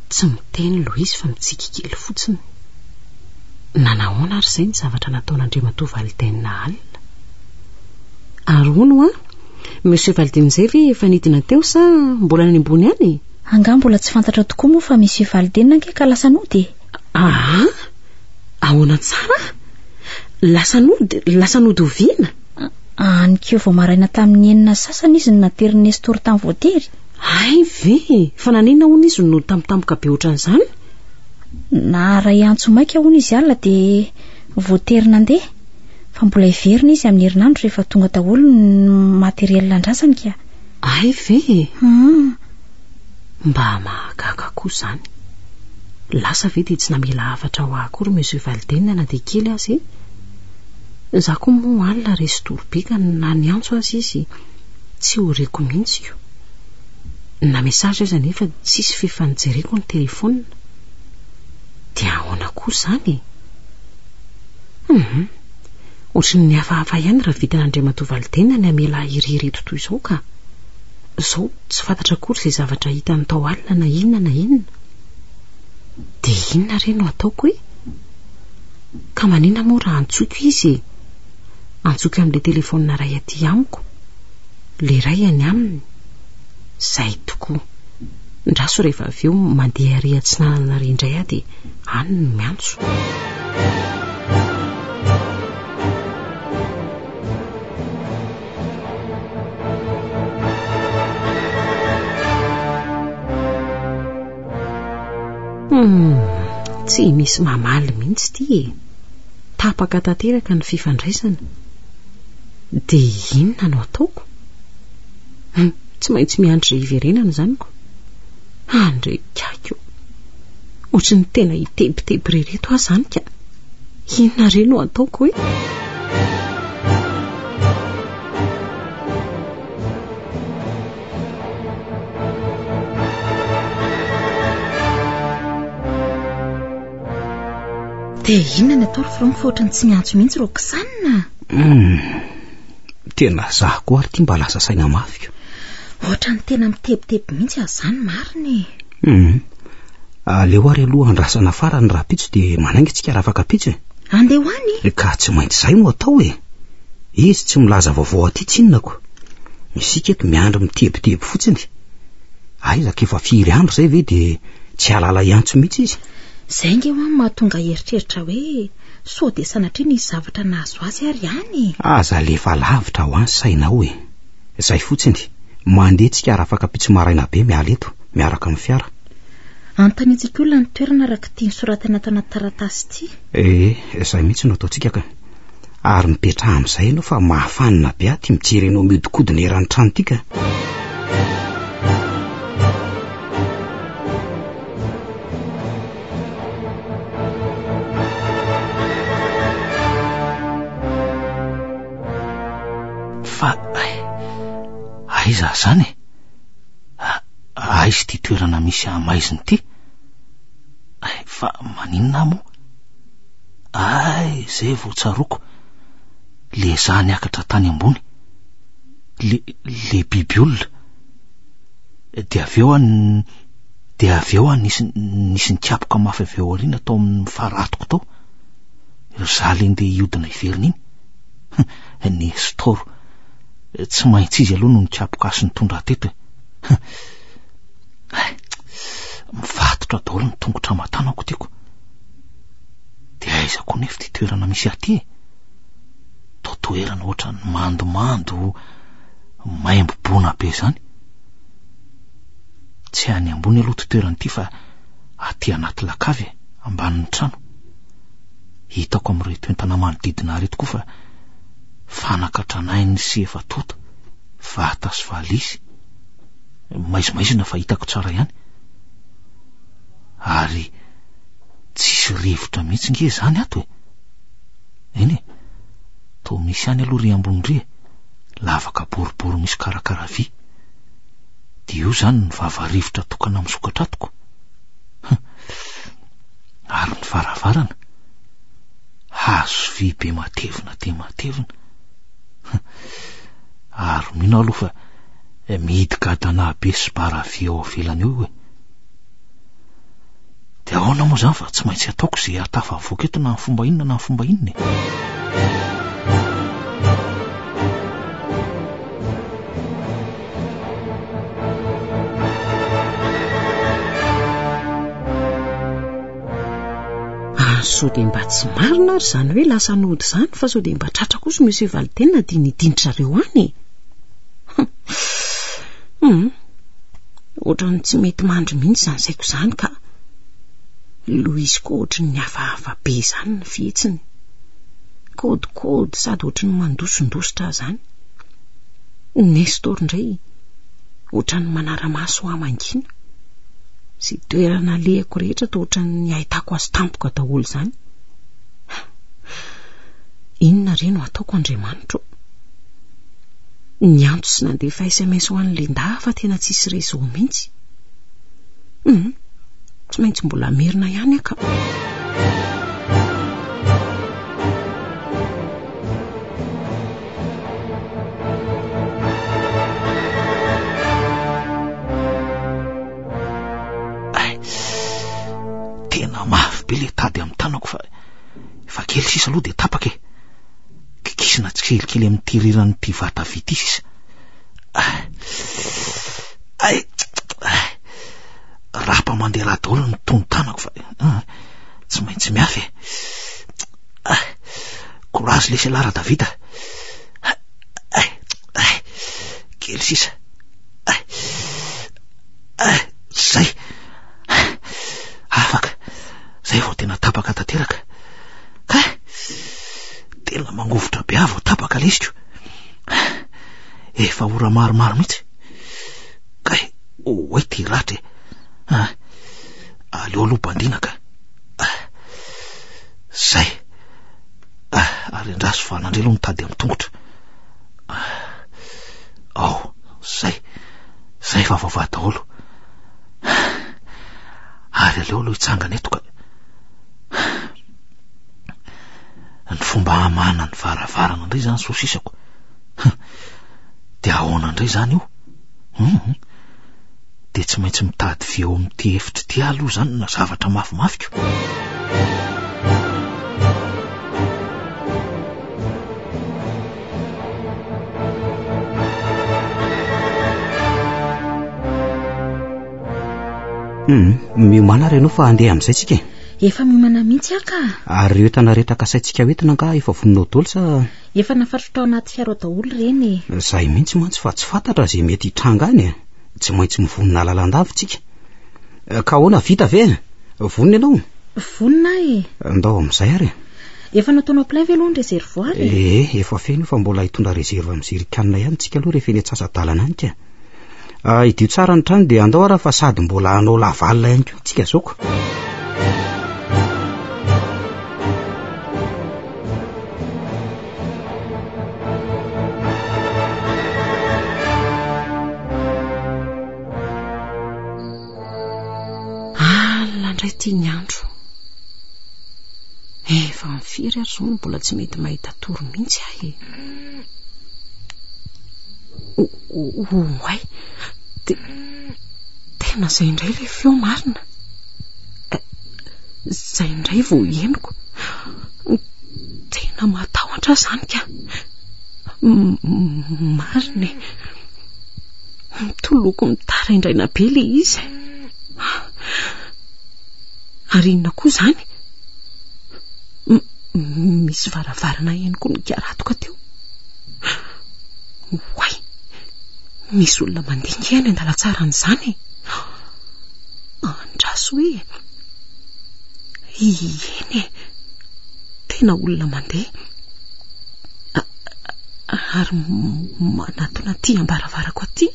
Tsy miteny Louise fa mitsiky kely fotsiny. Nanahoana ary izay ny zavatra nataon'Andriamatoa Valentine alina? Arono Monsieur Valentine izay ve efa nidina teo sa mbola any ambony any? Anga mbola tsy fantatra tokoa moa fa Monsieur Valentine ange ka lasa nody. Ahoana tsara? Lasa nody oviana? Anikeo vao maraina tamin'ny enina sasany izy natery Nestor tamin'ny voatery. Ay ve, fa nanina hono izy no tampotampoka be ohatran'izany? Na ray antso maika hono izy alina dia voatery nandeha. Fa mbola iverina izy amin'ny herinandro rehefa tonga daholo ny materiel landrasany ka. Ay ve? Mba mahagaga koa izany. Lasa ve dia tsy namela hafatra ho akory Monsieur Valentine na dia kely azy? Za koa moa alina resy torobeka na ny antso azy izy tsy horeko mihitsy io. Na mesazy aza nefa tsisy fifanjereko ny telefona. Dia ahoana koa izany? Ohatrany ny hafahafa ihany raha vitan'Andriamatoa Valentine ny amela irireto toy izao ka. Izao tsy fantatra akory izay zavatra hitany tao alina na inona. Dia inona re no ataoko e? Ka manina moa raha antsoko izy? Antsoko amin'ilay telefona ray aty amiko. Le ray any aminy. Zay tokoa. Ndraso rehefa avy eo mandeha ary atsinanana re indray aho dia any no miantso. Tsy misy mamaly mihitsy ty e. Tapaka tanteraka ny fifandraisana. Dia inona no ataoko? Tsy maintsy miandry iverenana izany ko. Andray kako. Ohatrany ny tena hitebiteby rereto aho izany ka. Inona re no ataoko e? Dia inona ny atao ry Frankfort tsy miantso mihitsy Roxane? Tena zaho koa ary tia mba lasa saina mafy. Ohatrany tena mitebiteby mihitsy azany mariny. Aleo ary aloha andrasana farany raha pitso dia manainga tsika raha afaka pitso. Andeha hoany? Ka tsy maintsy izay no atao e. Izy tsy milaza vaovao aty tsinonako. Misika eto miandry mitebiteby fotsiny. Aizaka efa firy andro izay ve dia tsy alala iantso mihitsy izy. Izay nge ho mahatonga heritreritra hoe sao dia sanatria nisy zavatra nahazo azy ary ihany. Aza lefa lavitra ho any sainao e. Izay fotsiny. Mandeha tsika raha afaka pitso maraina be miala eto miaraka amin'ny fiara. Antanitsika olona ny toerana araka tiany soratana tao anaty taratasy ity. Izay mihitsy no ataontsika ka. Ary mipetraha amin'izay ianao fa mahafanina be aty mijery ianao miodikodina eran'ny trano ity ka. Fa aiza zany e? Aizy ty toerana misy amaiziny ty? Fa maninona moa? Zay vao tsaroko. Le za niakatra tany ambony. Le biby olona. Dia avy eo nisy nitiapoka mafy avy eo arina tao amin'ny faratoko tao. Za le ndeha hiodina iverina iny. Nestor. Tsy maintsy izy aloha no nitiapoka asy nitondra teto e. Mivatotra daholo ny tongotra matanako tiako. Dia aiza koa nefa ty toerana misy aty e? Toerana ohatra ny mandomando, maimbo-bona be zany. Tsy any ambony aloha ty toerana ty fa aty anaty lakavy ambanin'ny trano. Hitako amin'reto entana manodidina reto koa fa fanaka tranainy sy efa tota, vata sy valisy, maizimaizina fa hitako tsara ihany. Ary tsisy rivotra mihitsy nge zany ato e. Eny e, to misy any aloha ry ambony ry, lavaka boribory misy karakara vy. Dia io zany ny vava-rivotra tokana amin'ny sokatra atoko. Ary ny varavarana hazo vy be matevina dia matevina. Ary mino aloha fa midika tana be sy bara vy eo avelany eo de ahoana moa zany fa tsy maintsy ataoko zay atafavoaka eto na fomba inona na fomba inona. Sao de mba tsy marina ary zany hoe lasa nody zany fa sao de mba tratra kosa misy valitenina dia nidindrareo any. Ohatrany tsy mety mandry mihitsy zany saiko zany ka Louise koa ohatrany ny hafahafa be zany ny fihetsiny, kôdikôdy sady ohatrany mandosondositra zany. Nestor indray ohatrany manara-maso ho amangina, sy toerana lehako rehetra to ohatrany ahitako azy tampoka daholo zany. Inona re no ataoko Andriamanitra? Ny antso sy nandefa SMS ho an'le nda fa tena tsisy réseau mihitsy. Tsy maintsy mbola merina ihany aka. Tena mafy be le tady amin'ny tanako fa kely sisa aloha de tapaka kikisina tsikelikely amin'ny tiriran'ny tivata vity sisa. Rapa mandeha raha daholo ny tony tanako fa tsy maintsy miafy. Courage laissez Lara Davida. Kely sisa. Zay. Afaka. Zay vao tena tapaka tanteraka. Tena mangovotra be avy vao tapaka lesiko. Efa ora maromaro mihitsy. Oe ty ratra. Aleo aloha bandinaka. Zay. Ary andraso fa nandre aloha mitady amin'ny tongotra. Zay fa vava daholo. Ary aleo aloha hitsangana eto ka. Ny fomba hamana ny varavarana indray zany sosisako. De ahoana indray zany io? De tsy maintsy mitady vy eo amin'ity efitra ty aloha zany na zavatra mafimafiko. Miomana reno fa andeha amin'izay tsika. Efa miomana mihitsy aka. Ary ireo tana rehetra kasaitsika hoentina ka efa voninao daholo sa? Efa nafatrotra ao anaty fiara daholo reny. Zay mihitsy mantsy fa tsy fantatra zay mety hitranga any. Tsy maintsy mivonina lalandava tsika. Ka ahoana vita ve? Vonina ianao? Vonina Andao amin'izay ary. Efa nataonao plein ve aloha ny réservoir? Efa feno fa mbola hitondra réserve amin'ny zerikanina ihany tsika aloha rehefa eny antsasadalana any ka. Idio tsara ny trano dia andao ara fa sady mbola anao lavalina ihany koa tsika zoko. Landray tia ny andro. Efa mifiry ary zao mbola tsy mety mahita toro mihitsy ahy. Oay, tena zay indray le feo marina. Zay indray vao henoko. Tena matahotra zany ka. Marina. Toloko mitara indraina be le izy. Ary inona koa zany? Misy varavarana henoko ny kiaratoka teo. Oay, misy olona mandinga any andalatsara n'izany. Andraso hoe eny tena olona mandeha. Ary manatona ty ambaravarako aty.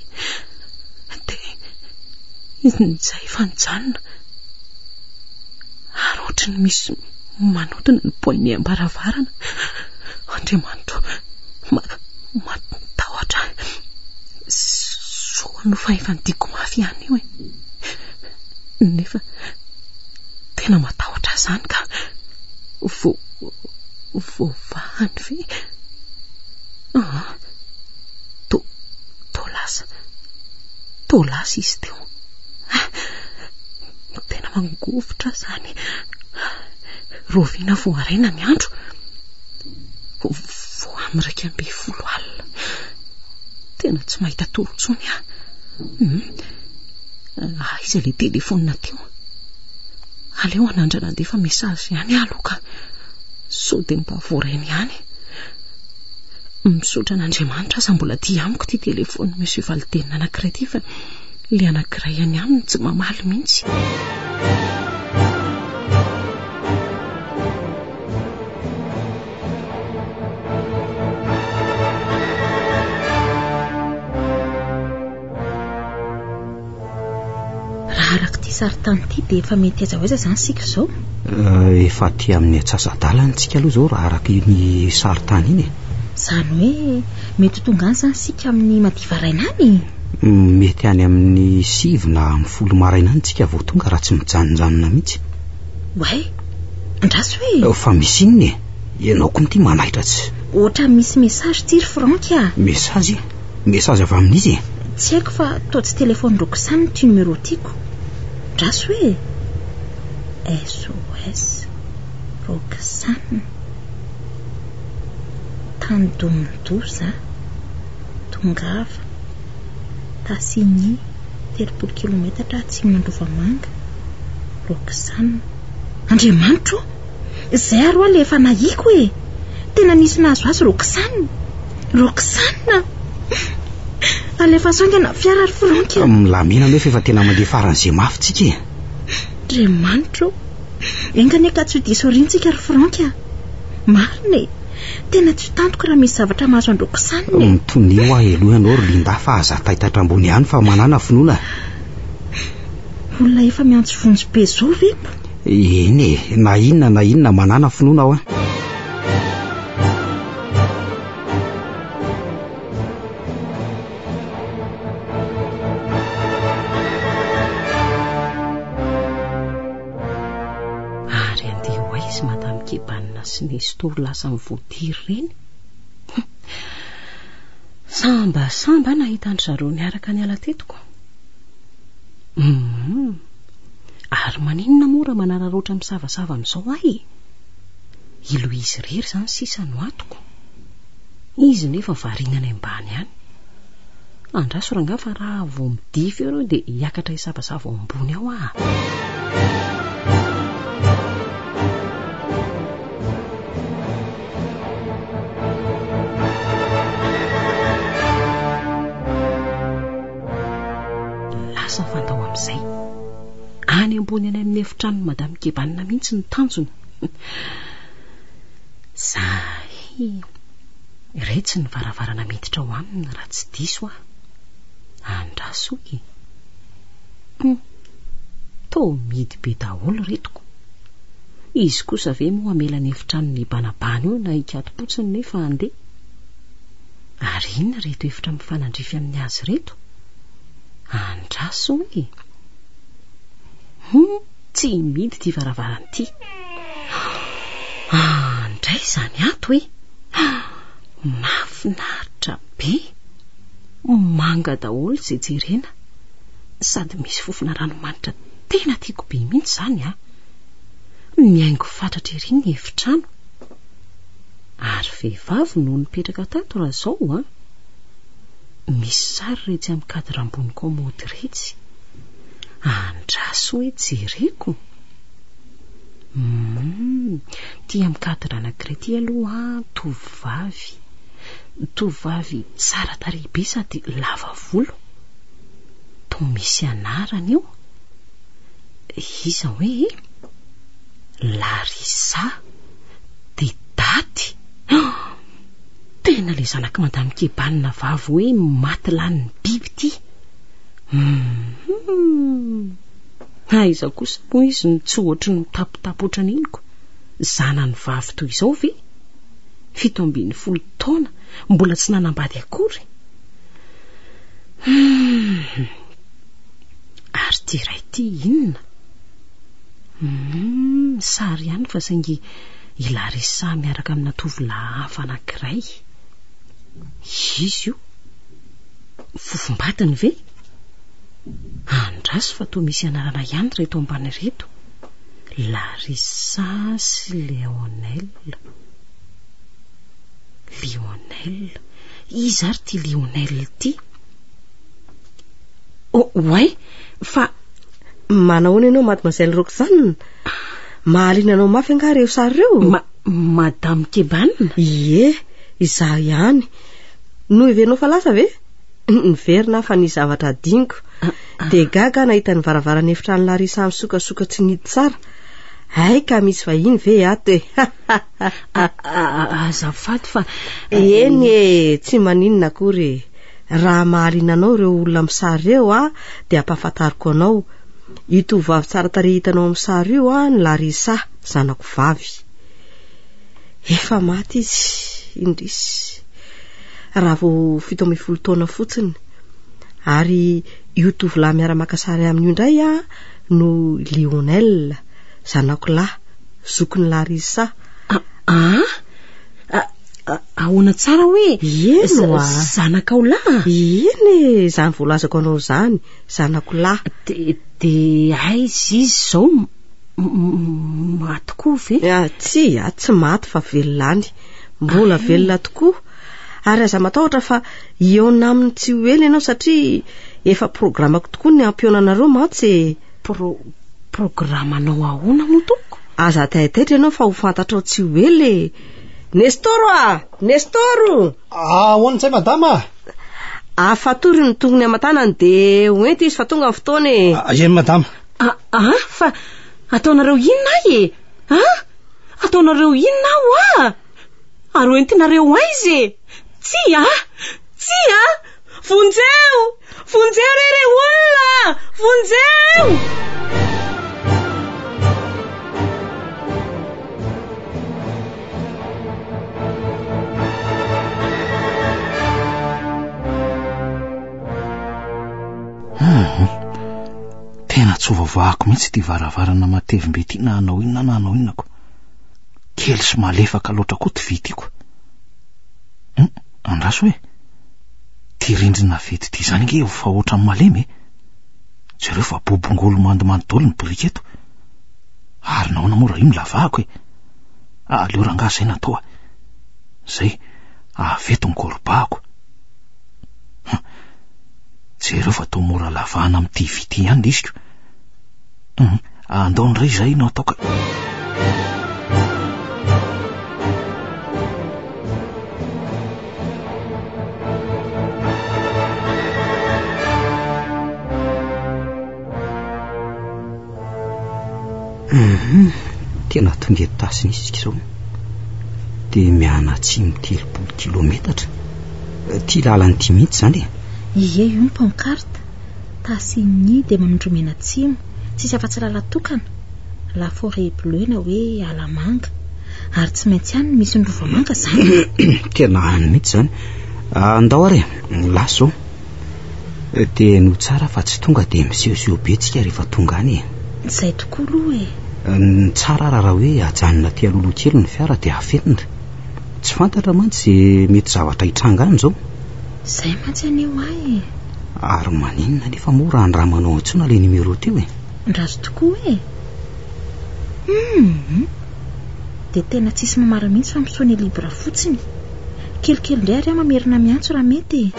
De zay fanjanona. Ary ohatrany misy manotona ny poignet ambaravarana. Andriamanitra, matahotra. Soa no fa efa nidiko mafy ihany io nefa tena matahotra zany ka. Vovahany ve? voalasy izy teo. Tena mangovotra zany. Roviana voaraina ny andro. Vo amin'ny 12 alina. Tena tsy mahita torontsony aho. Iza ilay telefona teo. Aleo anandrana andefa mesazy ihany aloka. Sao dia mba voarainy ihany. Misaotra an'Andriamanitra aza mbola tia amiko ty telefona Monsieur Valtenina anankiray ty fa ilay anankiray any aminy tsy mamaly mihitsy. Araka ty saritany ty dia efa mety aiza ho aiza zany sika zao. Efa ty amin'ny atsasadalanytsika aloha zao raha araka ny saritany iny. Zany hoe mety tonga any zany sika amin'ny madiva raina any. Mety any amin'ny 7 na 10 maraina any tsika vao tonga raha tsy mijanonjanona mihitsy. Way, andraso hoe fa misy inony e, ianao koa ty manahitratsy. Ohatra misy mesazy tiry Franka. Mesazy avy amin'izy? Tsy haiko fa toa tsy telefony Roxane ty numéro tiako. Andraso hoe SOS Roxane Tandomdoza Tongava Tassigny 30 kilometatra atsimo Androvamanga. Roxane. Andriamanitro, izay aro le efa nahiko e. Tena nisy nahazo azy Roxane. Alefa sangana fiara ary Franka. Milamina aloha efa tena mandeha faran'izay mafitsika e. Andriamanitro, engany ka tsy diso rintsika ary Franka. Marina e. Tena tsy tantoka raha misy zavatra mahazo an Roxane. Mitoneo aho aloha ianao Linda fa aza taitatra ambony ihany fa manana finoana. Olona efa miantso vonjy be zao ve? Eny e, na inona manana finoana aho. Ary andeha ho aizy Madame Kebanina sy ny story lasa mivoadiry reny. Samba nahita andry zareo niaraka ny ala tetiko. Ary maninona mora manararoatra misavasava amin'izao ahy. I Louise rery zany sisa no atoko. Izy nefa varinana ambany ihany. Andraso ranga fa raha vao midify eo dia hiakatra hisavasava ambony ao aho. Lasa fantao amin'izay. Any ambony any amin'ny efitrano Madame Kebanina mihitsy ny tanjona. Zahy retsy ny varavarana miditra ao aminy raha tsy diso aho. Andraso e. Tô midy be daholo retiko. Izy kosa ve moa amela ny efitrano ny banabany io na hikato-potsiny nefa andeha. Ary inona reto efitra mifanandrify amin'ny azy reto? Andraso e. Tsy midy ty varavarana ty. Andray zany ato e. Mahafinaritra be. Manga daholo izay jerena. Sady misy fofona ranomanitra tena tiako be mihitsy zany a. Miaingo fatratra ery ny efitrano. Ary vehivavy no nipetraka tato raha zao a. Misy sary retsy amin'ny kadra ambony komody retsy. Andraso hoe jereko. Ty amin'ny kadra anankiray ty aloha tovavy tsara tarehy be sady lava volo. Tô misy anarany io. Iza hoe Larissa de daty. Tena le zanaka Madame Kebanina vavy hoe maty lan'ny biby ty. Aiza kosa moa izy ny tsy ohatry ny tapitapotra niniko. Zanany vavy toy izao ve? 17 taona mbola tsy nanambady akory. Ary ty ray ty inona? Sary ihany fa saingy i Larissa miaraka amina tovolahy hafa anankiray. Izy io fofombatiny ve? andrasy fa toa misy anarana ihany reto ambany reto. Larissa sy Lionel. Izy ary ty Lionel ty. Oay, fa manahoana ianao mademoiselle Roxane? Mahaliana anao mafy anga reo sary reo? Madame Kebanina? Ie, izaho ihany. No ivenao fa lasa ve? Niverina fa ny zavatra adiniko. De gaga nahita ny varavarana efitra ny Larissa misokasoka tsy nidy tsara. Hay ka misy vahiny ve ato e. Azafady fa eny e, tsy maninona akory. Raha mahaliana anao reo olona amin'ny sary reo de ampahafantariko anao. Ito vavy tsara tarehy hitanao amin'ny sary io ny Larissa, zanako vavy. Efa maty izy, indrisy. Raha vao 17 taona fotsiny. Ary io tovolahy miara-maka sary amin'io indray no Lionel, zanako lahy, zokin'ny Larissa. Ahoana tsara hoe zanakao lahy? Eny, zany voalazako anao zany, zanako lahy. De aizy izy zao maty koa ve? Tsy maty fa velona any. Mbola velona tokoa. Ary aza matahotra fa iona aminy tsy ho ela ianao satria efa programako tokoa ny ampionanareo mantsy. Programanao ahoana mo toko? Aza taitaitra ianao fa ho fantatrao tsy ho ela. Nestoro Nestoro! Ahoana tsay madama? Afatory ny tongony aman-tanany de hoenty izy fa tonga ny fotoana e. Eny madama. Fa ataonareo inona e? Ataonareo inona Ary hoentinareo aizy? Tsy Vonjeo rere olona! Vonjeo! Tena tsy ovavoahako mihitsy ty varavarana matevim-be ty na anao inona ko. Kely sy malefaka loatra koa ty vitiko. Andraso hoe ty rindrina vety ty zany nge fa ohatran'ny malemy e. Jereo fa bobongolo mandomandolo ny biriky eto. Ary nahoana mora io milavahako e. Leo rangahy zay natao. Zay aveto ny korbahako. Jereo fa to mora lavahana amin'ty vity ihany disiko. Andao ndray zay no ataoka. Tena tonga eto tasiny isika zao. De miana atsimo 30 kilometatra. Ty lalany ty mihitsy zany e. Ie, io ny pancarte. Tasiny de mamindromena atsimo. Tsisy afa-tsy lala tokana. La forêt bleue na hoe alamanga. Ary tsy maintsy ihany misy ny rovamanga zany. Tena any mihitsy zany. Andao ary laso. De no tsara fa tsy tonga de miseho be tsika rehefa tonga any e. Zay tokoa aloha e. Ny tsara raha hoe ajanona ty alolo kely ny fiara de afenina. Tsy fantatra mantsy mety zavatra hitrangany zao. Zay mantsy aneo e. Ary maninona nefa mora andramanao antsona le numero teo e. Ndrazo tokoa e. De tena tsisy mamara mihitsy fa misoa ny libra fotsiny. Kelikely indray ary mamerina miantso raha mety e.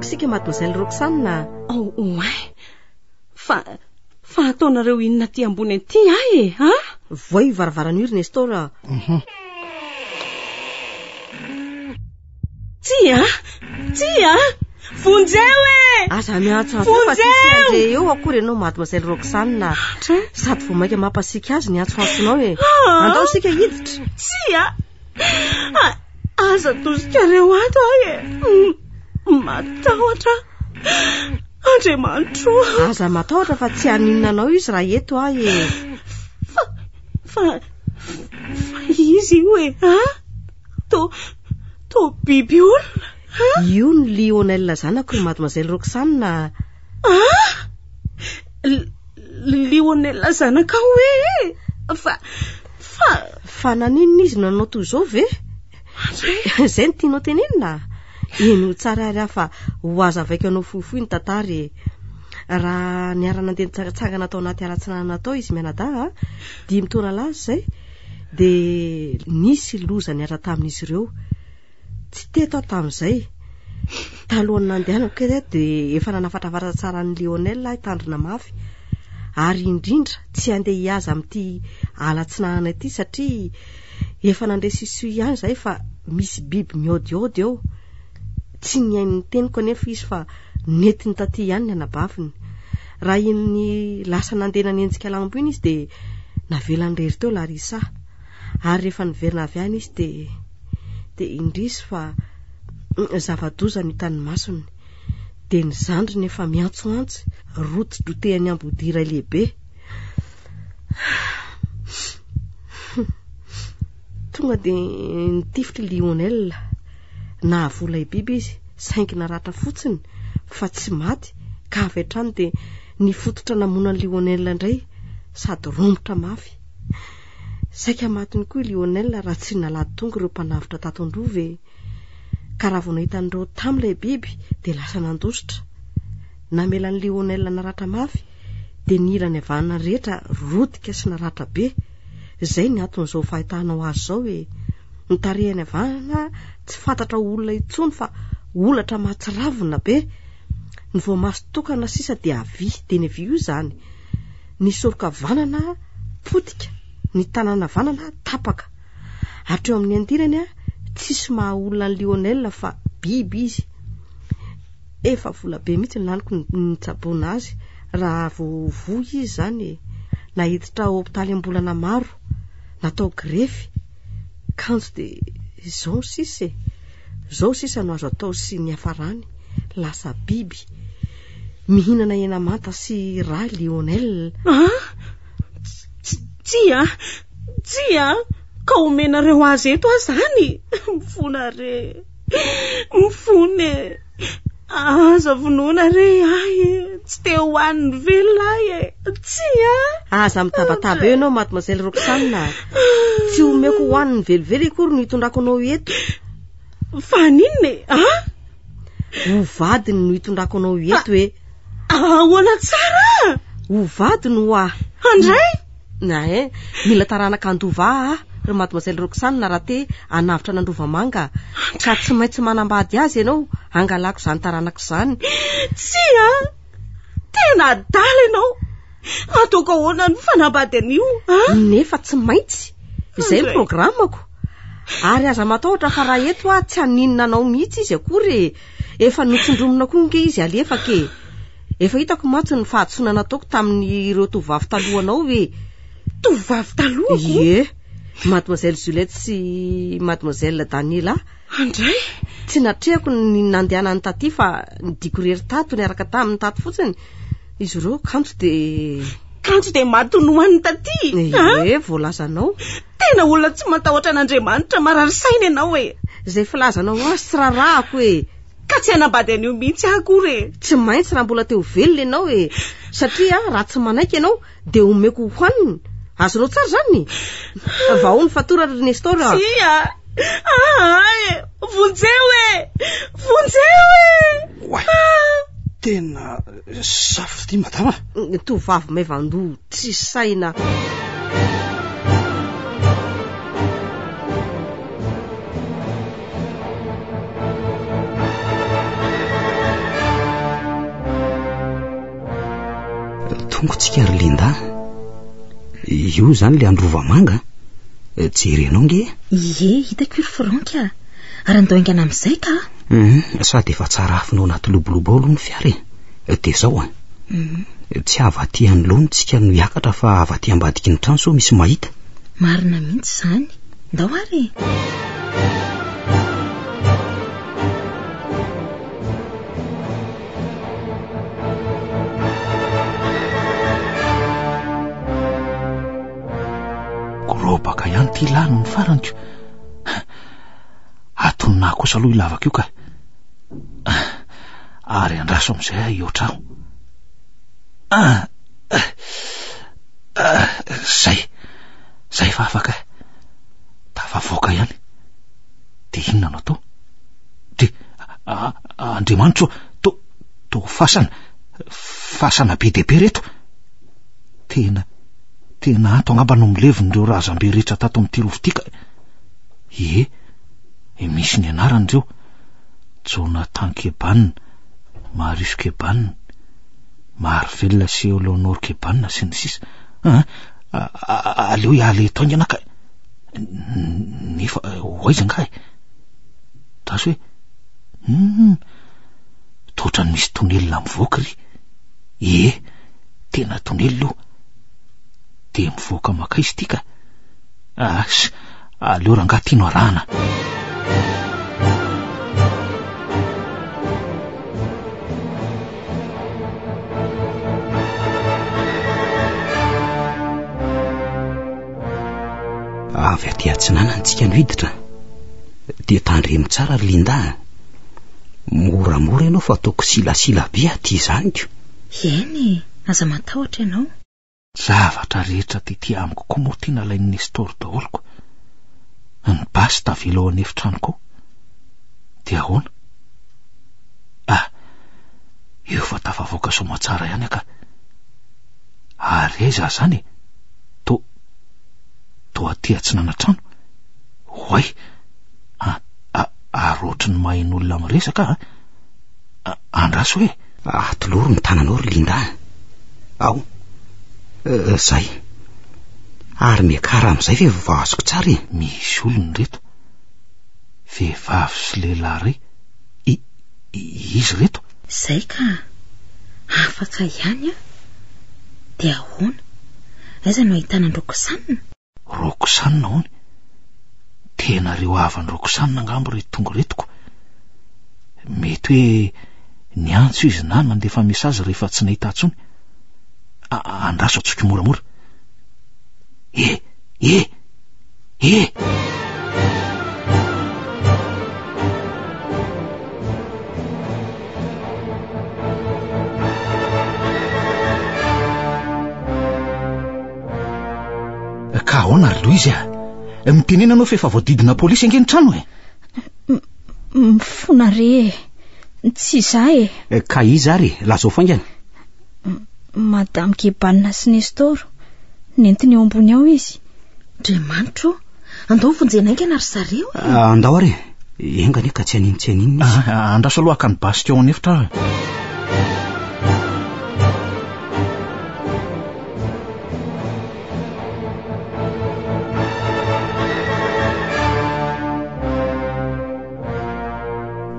Sika mademoiselle Roxane. Fa ataonareo inona ty ambony ty e? Voy varavarana io Nestor. Tia Vonjeo e. Aza miantso afatsisy eo akory ianao mademoiselle Roxane. Sady vao maika mampasika azy ny antso fantsonao e. Andao sika hiditra. Tia aza tosikareo ato e. Matahotra Andriamanitro. Aza matahotra fa tsy aninona anao izy raha eto e. Fa izy io e. To biby olona. Io ny Lionel zanako mademoiselle Roxane. Lionel zanaka hoe fa naninona izy nanao toy izao ve? Zay ny tianao tenenina. Eno tsara ary fa ho azavaika anao fohifohy ny tantara. Raha niara-nandeha nitsangana tao anaty ara-tsinanana tao izy mianada 5 taona lazy zay, de nisy loza niara tamin'izy ireo. Tsy teto tamin'izay. Talohany nandehanako kely de efa nanafatravatra tsara ny Lionel hitandrina mafy. Ary indrindra tsy andeha hiaza amin'ity ala-tsinanana ity satria efa nandresy ihany zay fa misy biby miodiody eo. Tsy niainy teniko anefa izy fa nety ny taty ihany ny anabaviny. Raha iny lasa nandeha nanenjika lambo iny izy de navelany rery teo Larisa. Ary rehefa niverina avy any izy de indrisy fa zava-doza ny tany masony. De ny zandriny efa miantsoantsy rotodrotehany ambodira lehibe. Tonga de nitifitry Lionel na vola i biby izy saingy naratra fotsiny fa tsy maty ka avy hatrany de nifototra namonany Lionel indray sady rombotra mafy. Saika matiny koa Lionel raha tsy nalady tonga ireo mpanavitra tato Androva. Ka raha vao nahitan'ireo tam'ilay biby de lasa nandositra. Namelan'ny Lionel naratra mafy de nirany avana rehetra rotika sy naratra be. Zay ny aton'izao fahitanao azy zao nitarehany avana tsy fantatra olona intsony fa olatra mahatsiravina be. Ny voamaso tokana sisa de avy de ny avy io zany. Ny soroka vanana potika, ny tanana vanana tapaka. Hatreo amin'ny andirany tsisy maha olona ny Lionel fa biby izy. Efa vola be mihitsy ny laniko nitsabona azy. Raha vovoy izy zany nahiditra ao hopitaly ambolana maro, natao grefy, kanjo de zao sisa no azo atao sy ny hafarany. Lasa biby mihinana hena manta sy ra Lionel. Tsia ka omenareo azy eto zany. Mifone aza vonoina re tsy te hoan'ny velona tsia. Aza mitabataba eo ianao mademoiselle Roxane. Tsy omeko hoan'ny velively akory no hitondrako anao eto. Fa ninne ho vadiny no hitondrako anao eto ahoana tsara? Ho vadiny hoa andray? Mila taranaka Andova ry mademoiselle Roxane na raha te anavitra n'Androvamanga. Ka tsy maintsy manambady azy ianao angalako zany taranaka zany. Tsia tena dala ianao. Ataoko ahoana ny fanambady an'io? Nefa tsy maintsy. Izay ny programako. Ary aza matahotra fa raha eto tsy haninona anao mihitsy izy akory. Efa notsindromina koa nge izy alefa ke. Efa hitako mantsy ny fahadisona nataoko tamin'ireo tovavy talohanao Tovavy talohako? Mademoiselle Juliette sy mademoiselle Daniela. Andray? Tsy natrehako ny nandehanany taty fa nidiko rery tato niaraka tamin'ny tato fotsiny. Izy ireo kanjo de matonoan'ny taty. Voalazanao. Tena olona tsy matahotra an'Andriamanitra marary saina ianao Zay filazanao azy tsy rarahako Ka tsy hanambady an'io mihitsy akory Tsy maintsy raha mbola teo velona ianao satria raha tsy manaiky ianao de omeko hoaniny. Azonao tsara zany. Vahony fatora ry Nestor. Vonjeo tena safy ty madama. Tovavy maivandoha tsy saina. Tongotsika ry Linda. Io zany le Androvamanga. Jerenao nge? Hitako io Franka. Ary andao aingana amin'izay ka? Sady efa tsara afinao anaty lobolobo aloha ny fiara de zao tsy avaty anoloana tsika no hiakatra fa avaty ambadiky ny trano so misy mahita. Marina mihitsy zany. Ndao ary. Baka ihany ty lano ny faranko. Atonina kosa aloha ilavako io ka. Ary andraso amin'izay eo trano. Zay fa afaka tafavoaka ihany. De inona anao to? De Andriamanitro, to fasana be dehibe reto. Tena ato angamba no milevon'ireo razambe rehetra tato amin'ity rofotika. Misy ny anarany reo: Jonathan Keban, Marius Keban, Marvel sy Eleonore Keban sy ny sisa. Aleo iale tao ingana ka. Nefa hoaiza nga tasy hoe totra ny misy tonelina mivoaka ry. Tena tonelina io. De mivoaka maka izy tika. Aleo raha nga tiano arahana. Avy aty atsinana antsika no hiditra. De tandremo tsara ry Linda. Moramora ianao fa ataoko silasila be aty izanyko. Eny, aza matahotra ianao. Zavatra rehetra ty amiko koa moa tiana lain'ny Nestor daholoko. Ny basy tavela ao anefitranoko. De ahoana? Io fa tafavoaka soma tsara ihany ka. Ary aiza zany? To aty atsinana trano. Hoay, arotry ny mahin'olona miresaka. Andraso hoe atoloro ny tananao ry Linda. Ao, zay. Ary miakara amin'izay vehivavy azoko tsara e. Misy olony reto. Vehivavy sy lehilahy re. Izy reto. Zay ka. Afaka ihany a. De ahoana? Aiza no ahitana ny Roxane? Roxane hony? Tena reo avany Roxane angambo reto tonga retoko. Mety hoe niantso izy na mandefa mesazy rehefa tsy nahita atsony. Andraso atsoky moramora. Ka ahoana ry Louise? Mitenena anao fa efa voadidina polisy ange ny trano e? Mifona re. Tsy zay e. Ka iza ary? Lazao faingana. Madame Keban sy Nestor nentiny eo ambony ao izy. Andriamanitro, andao vonjenaingana ry zareo. Andao ary. Engane ka tsy anintsy izy. Andraso aloha ka ny basy teo anefitra.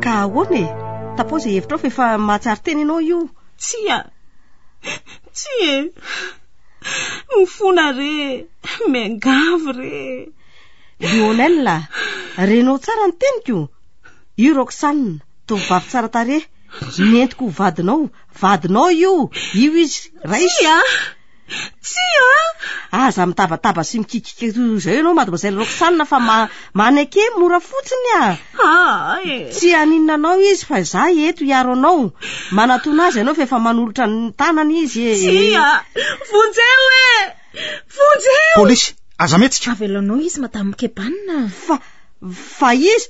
Ka ahoana e? Tapozy hevitra fa efa mahatsara teny ianao io. Tsy e. Mifona re. Miangavy re. Lionel, renao tsara ny teniko. Io Roxane, tovovavy tsara tarehy. Nentiko vadinao io. Io izy raisy. Tsy aza mitabataba sy mikikika zay ianao mademoiselle Roxane fa manake mora fotsiny Tsy aninanao izy fa za eto hiaro anao. Manatona azy ianao fa efa manolotra ny tanany izy. Vonjeo e. Polisy, aza metsika. Avelanao izy Madame Keban. Fa izy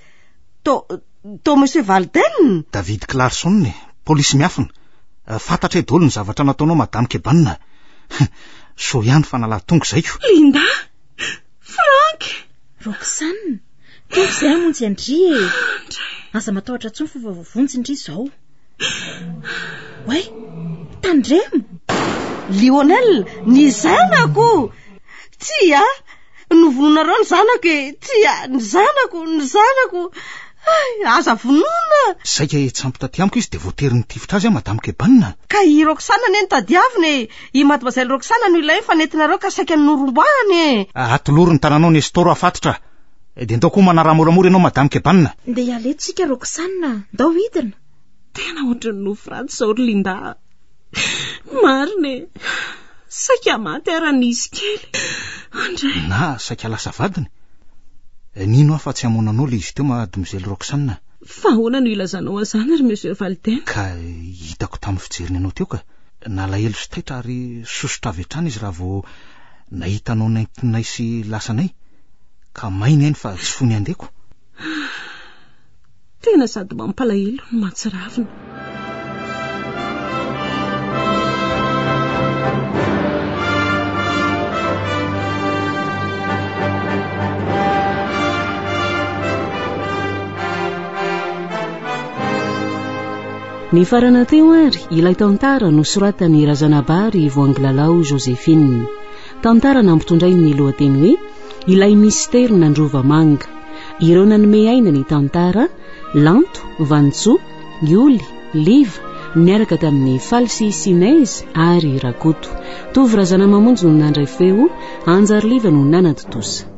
to Monsieur Valden. David Clarkson, polisy miafina. Fantatra daholo ny zavatra nataonao Madame Keban. So ihany fa nalatongo zayko. Linda, Frank, Roxane, tonga zay amonjy andry e. Aza matahotra tsony fa vavavonjy indry zao. Way, tandremo. Lionel, ny zanako. Tsy novononareo ny zanako e. Tsy ny zanako. Aza vonona. Saika tsampitaty amiko izy de voatery ny tifitra azy Madame Keban. Ka i Roxane neny tadiaviny. I mademoiselle Roxane no ilay fa nentinareo ka saika noromboany. Atoloro ny tananao Nestor afatotra. De ndao koa manara moramora ianao Madame Keban. Nde ialetsika Roxane, ndao hidina. Tena ohatrany nofratsy zao ry Linda. Marine, saika maty ara-nisy kely. Andray. Na saika lasa vadiny. Nino afa tsy amonanao le izy teo mademoiselle Roxane? Fa ahoana no ilazanao azany ry Monsieur Valden? Ka hitako tamin'ny fijeriny anao teo ka nalahelo sy taitra ary sosotra avy hatrany izy raha vao nahitanao naintonay sy lasanay ka mainy ainy fa tsy fony andeko. Tena sady mampalahelo no mahatsiravina. Ny farana teo ary ilay tantara nosoratany Razanabary Voangilalao Joséphine. Tantara nampitondray ny lohateny hoe ilay mistera nandrovamanga. Ireo nanome aina ny tantara Lanto, Vantsoa, Ioly, Liva niaraka tamin'ny Falsy Sinaizy ary Rakoto. Tovy Razana Mamonjy no nandray feo, Anjary Liva no nanatotosa.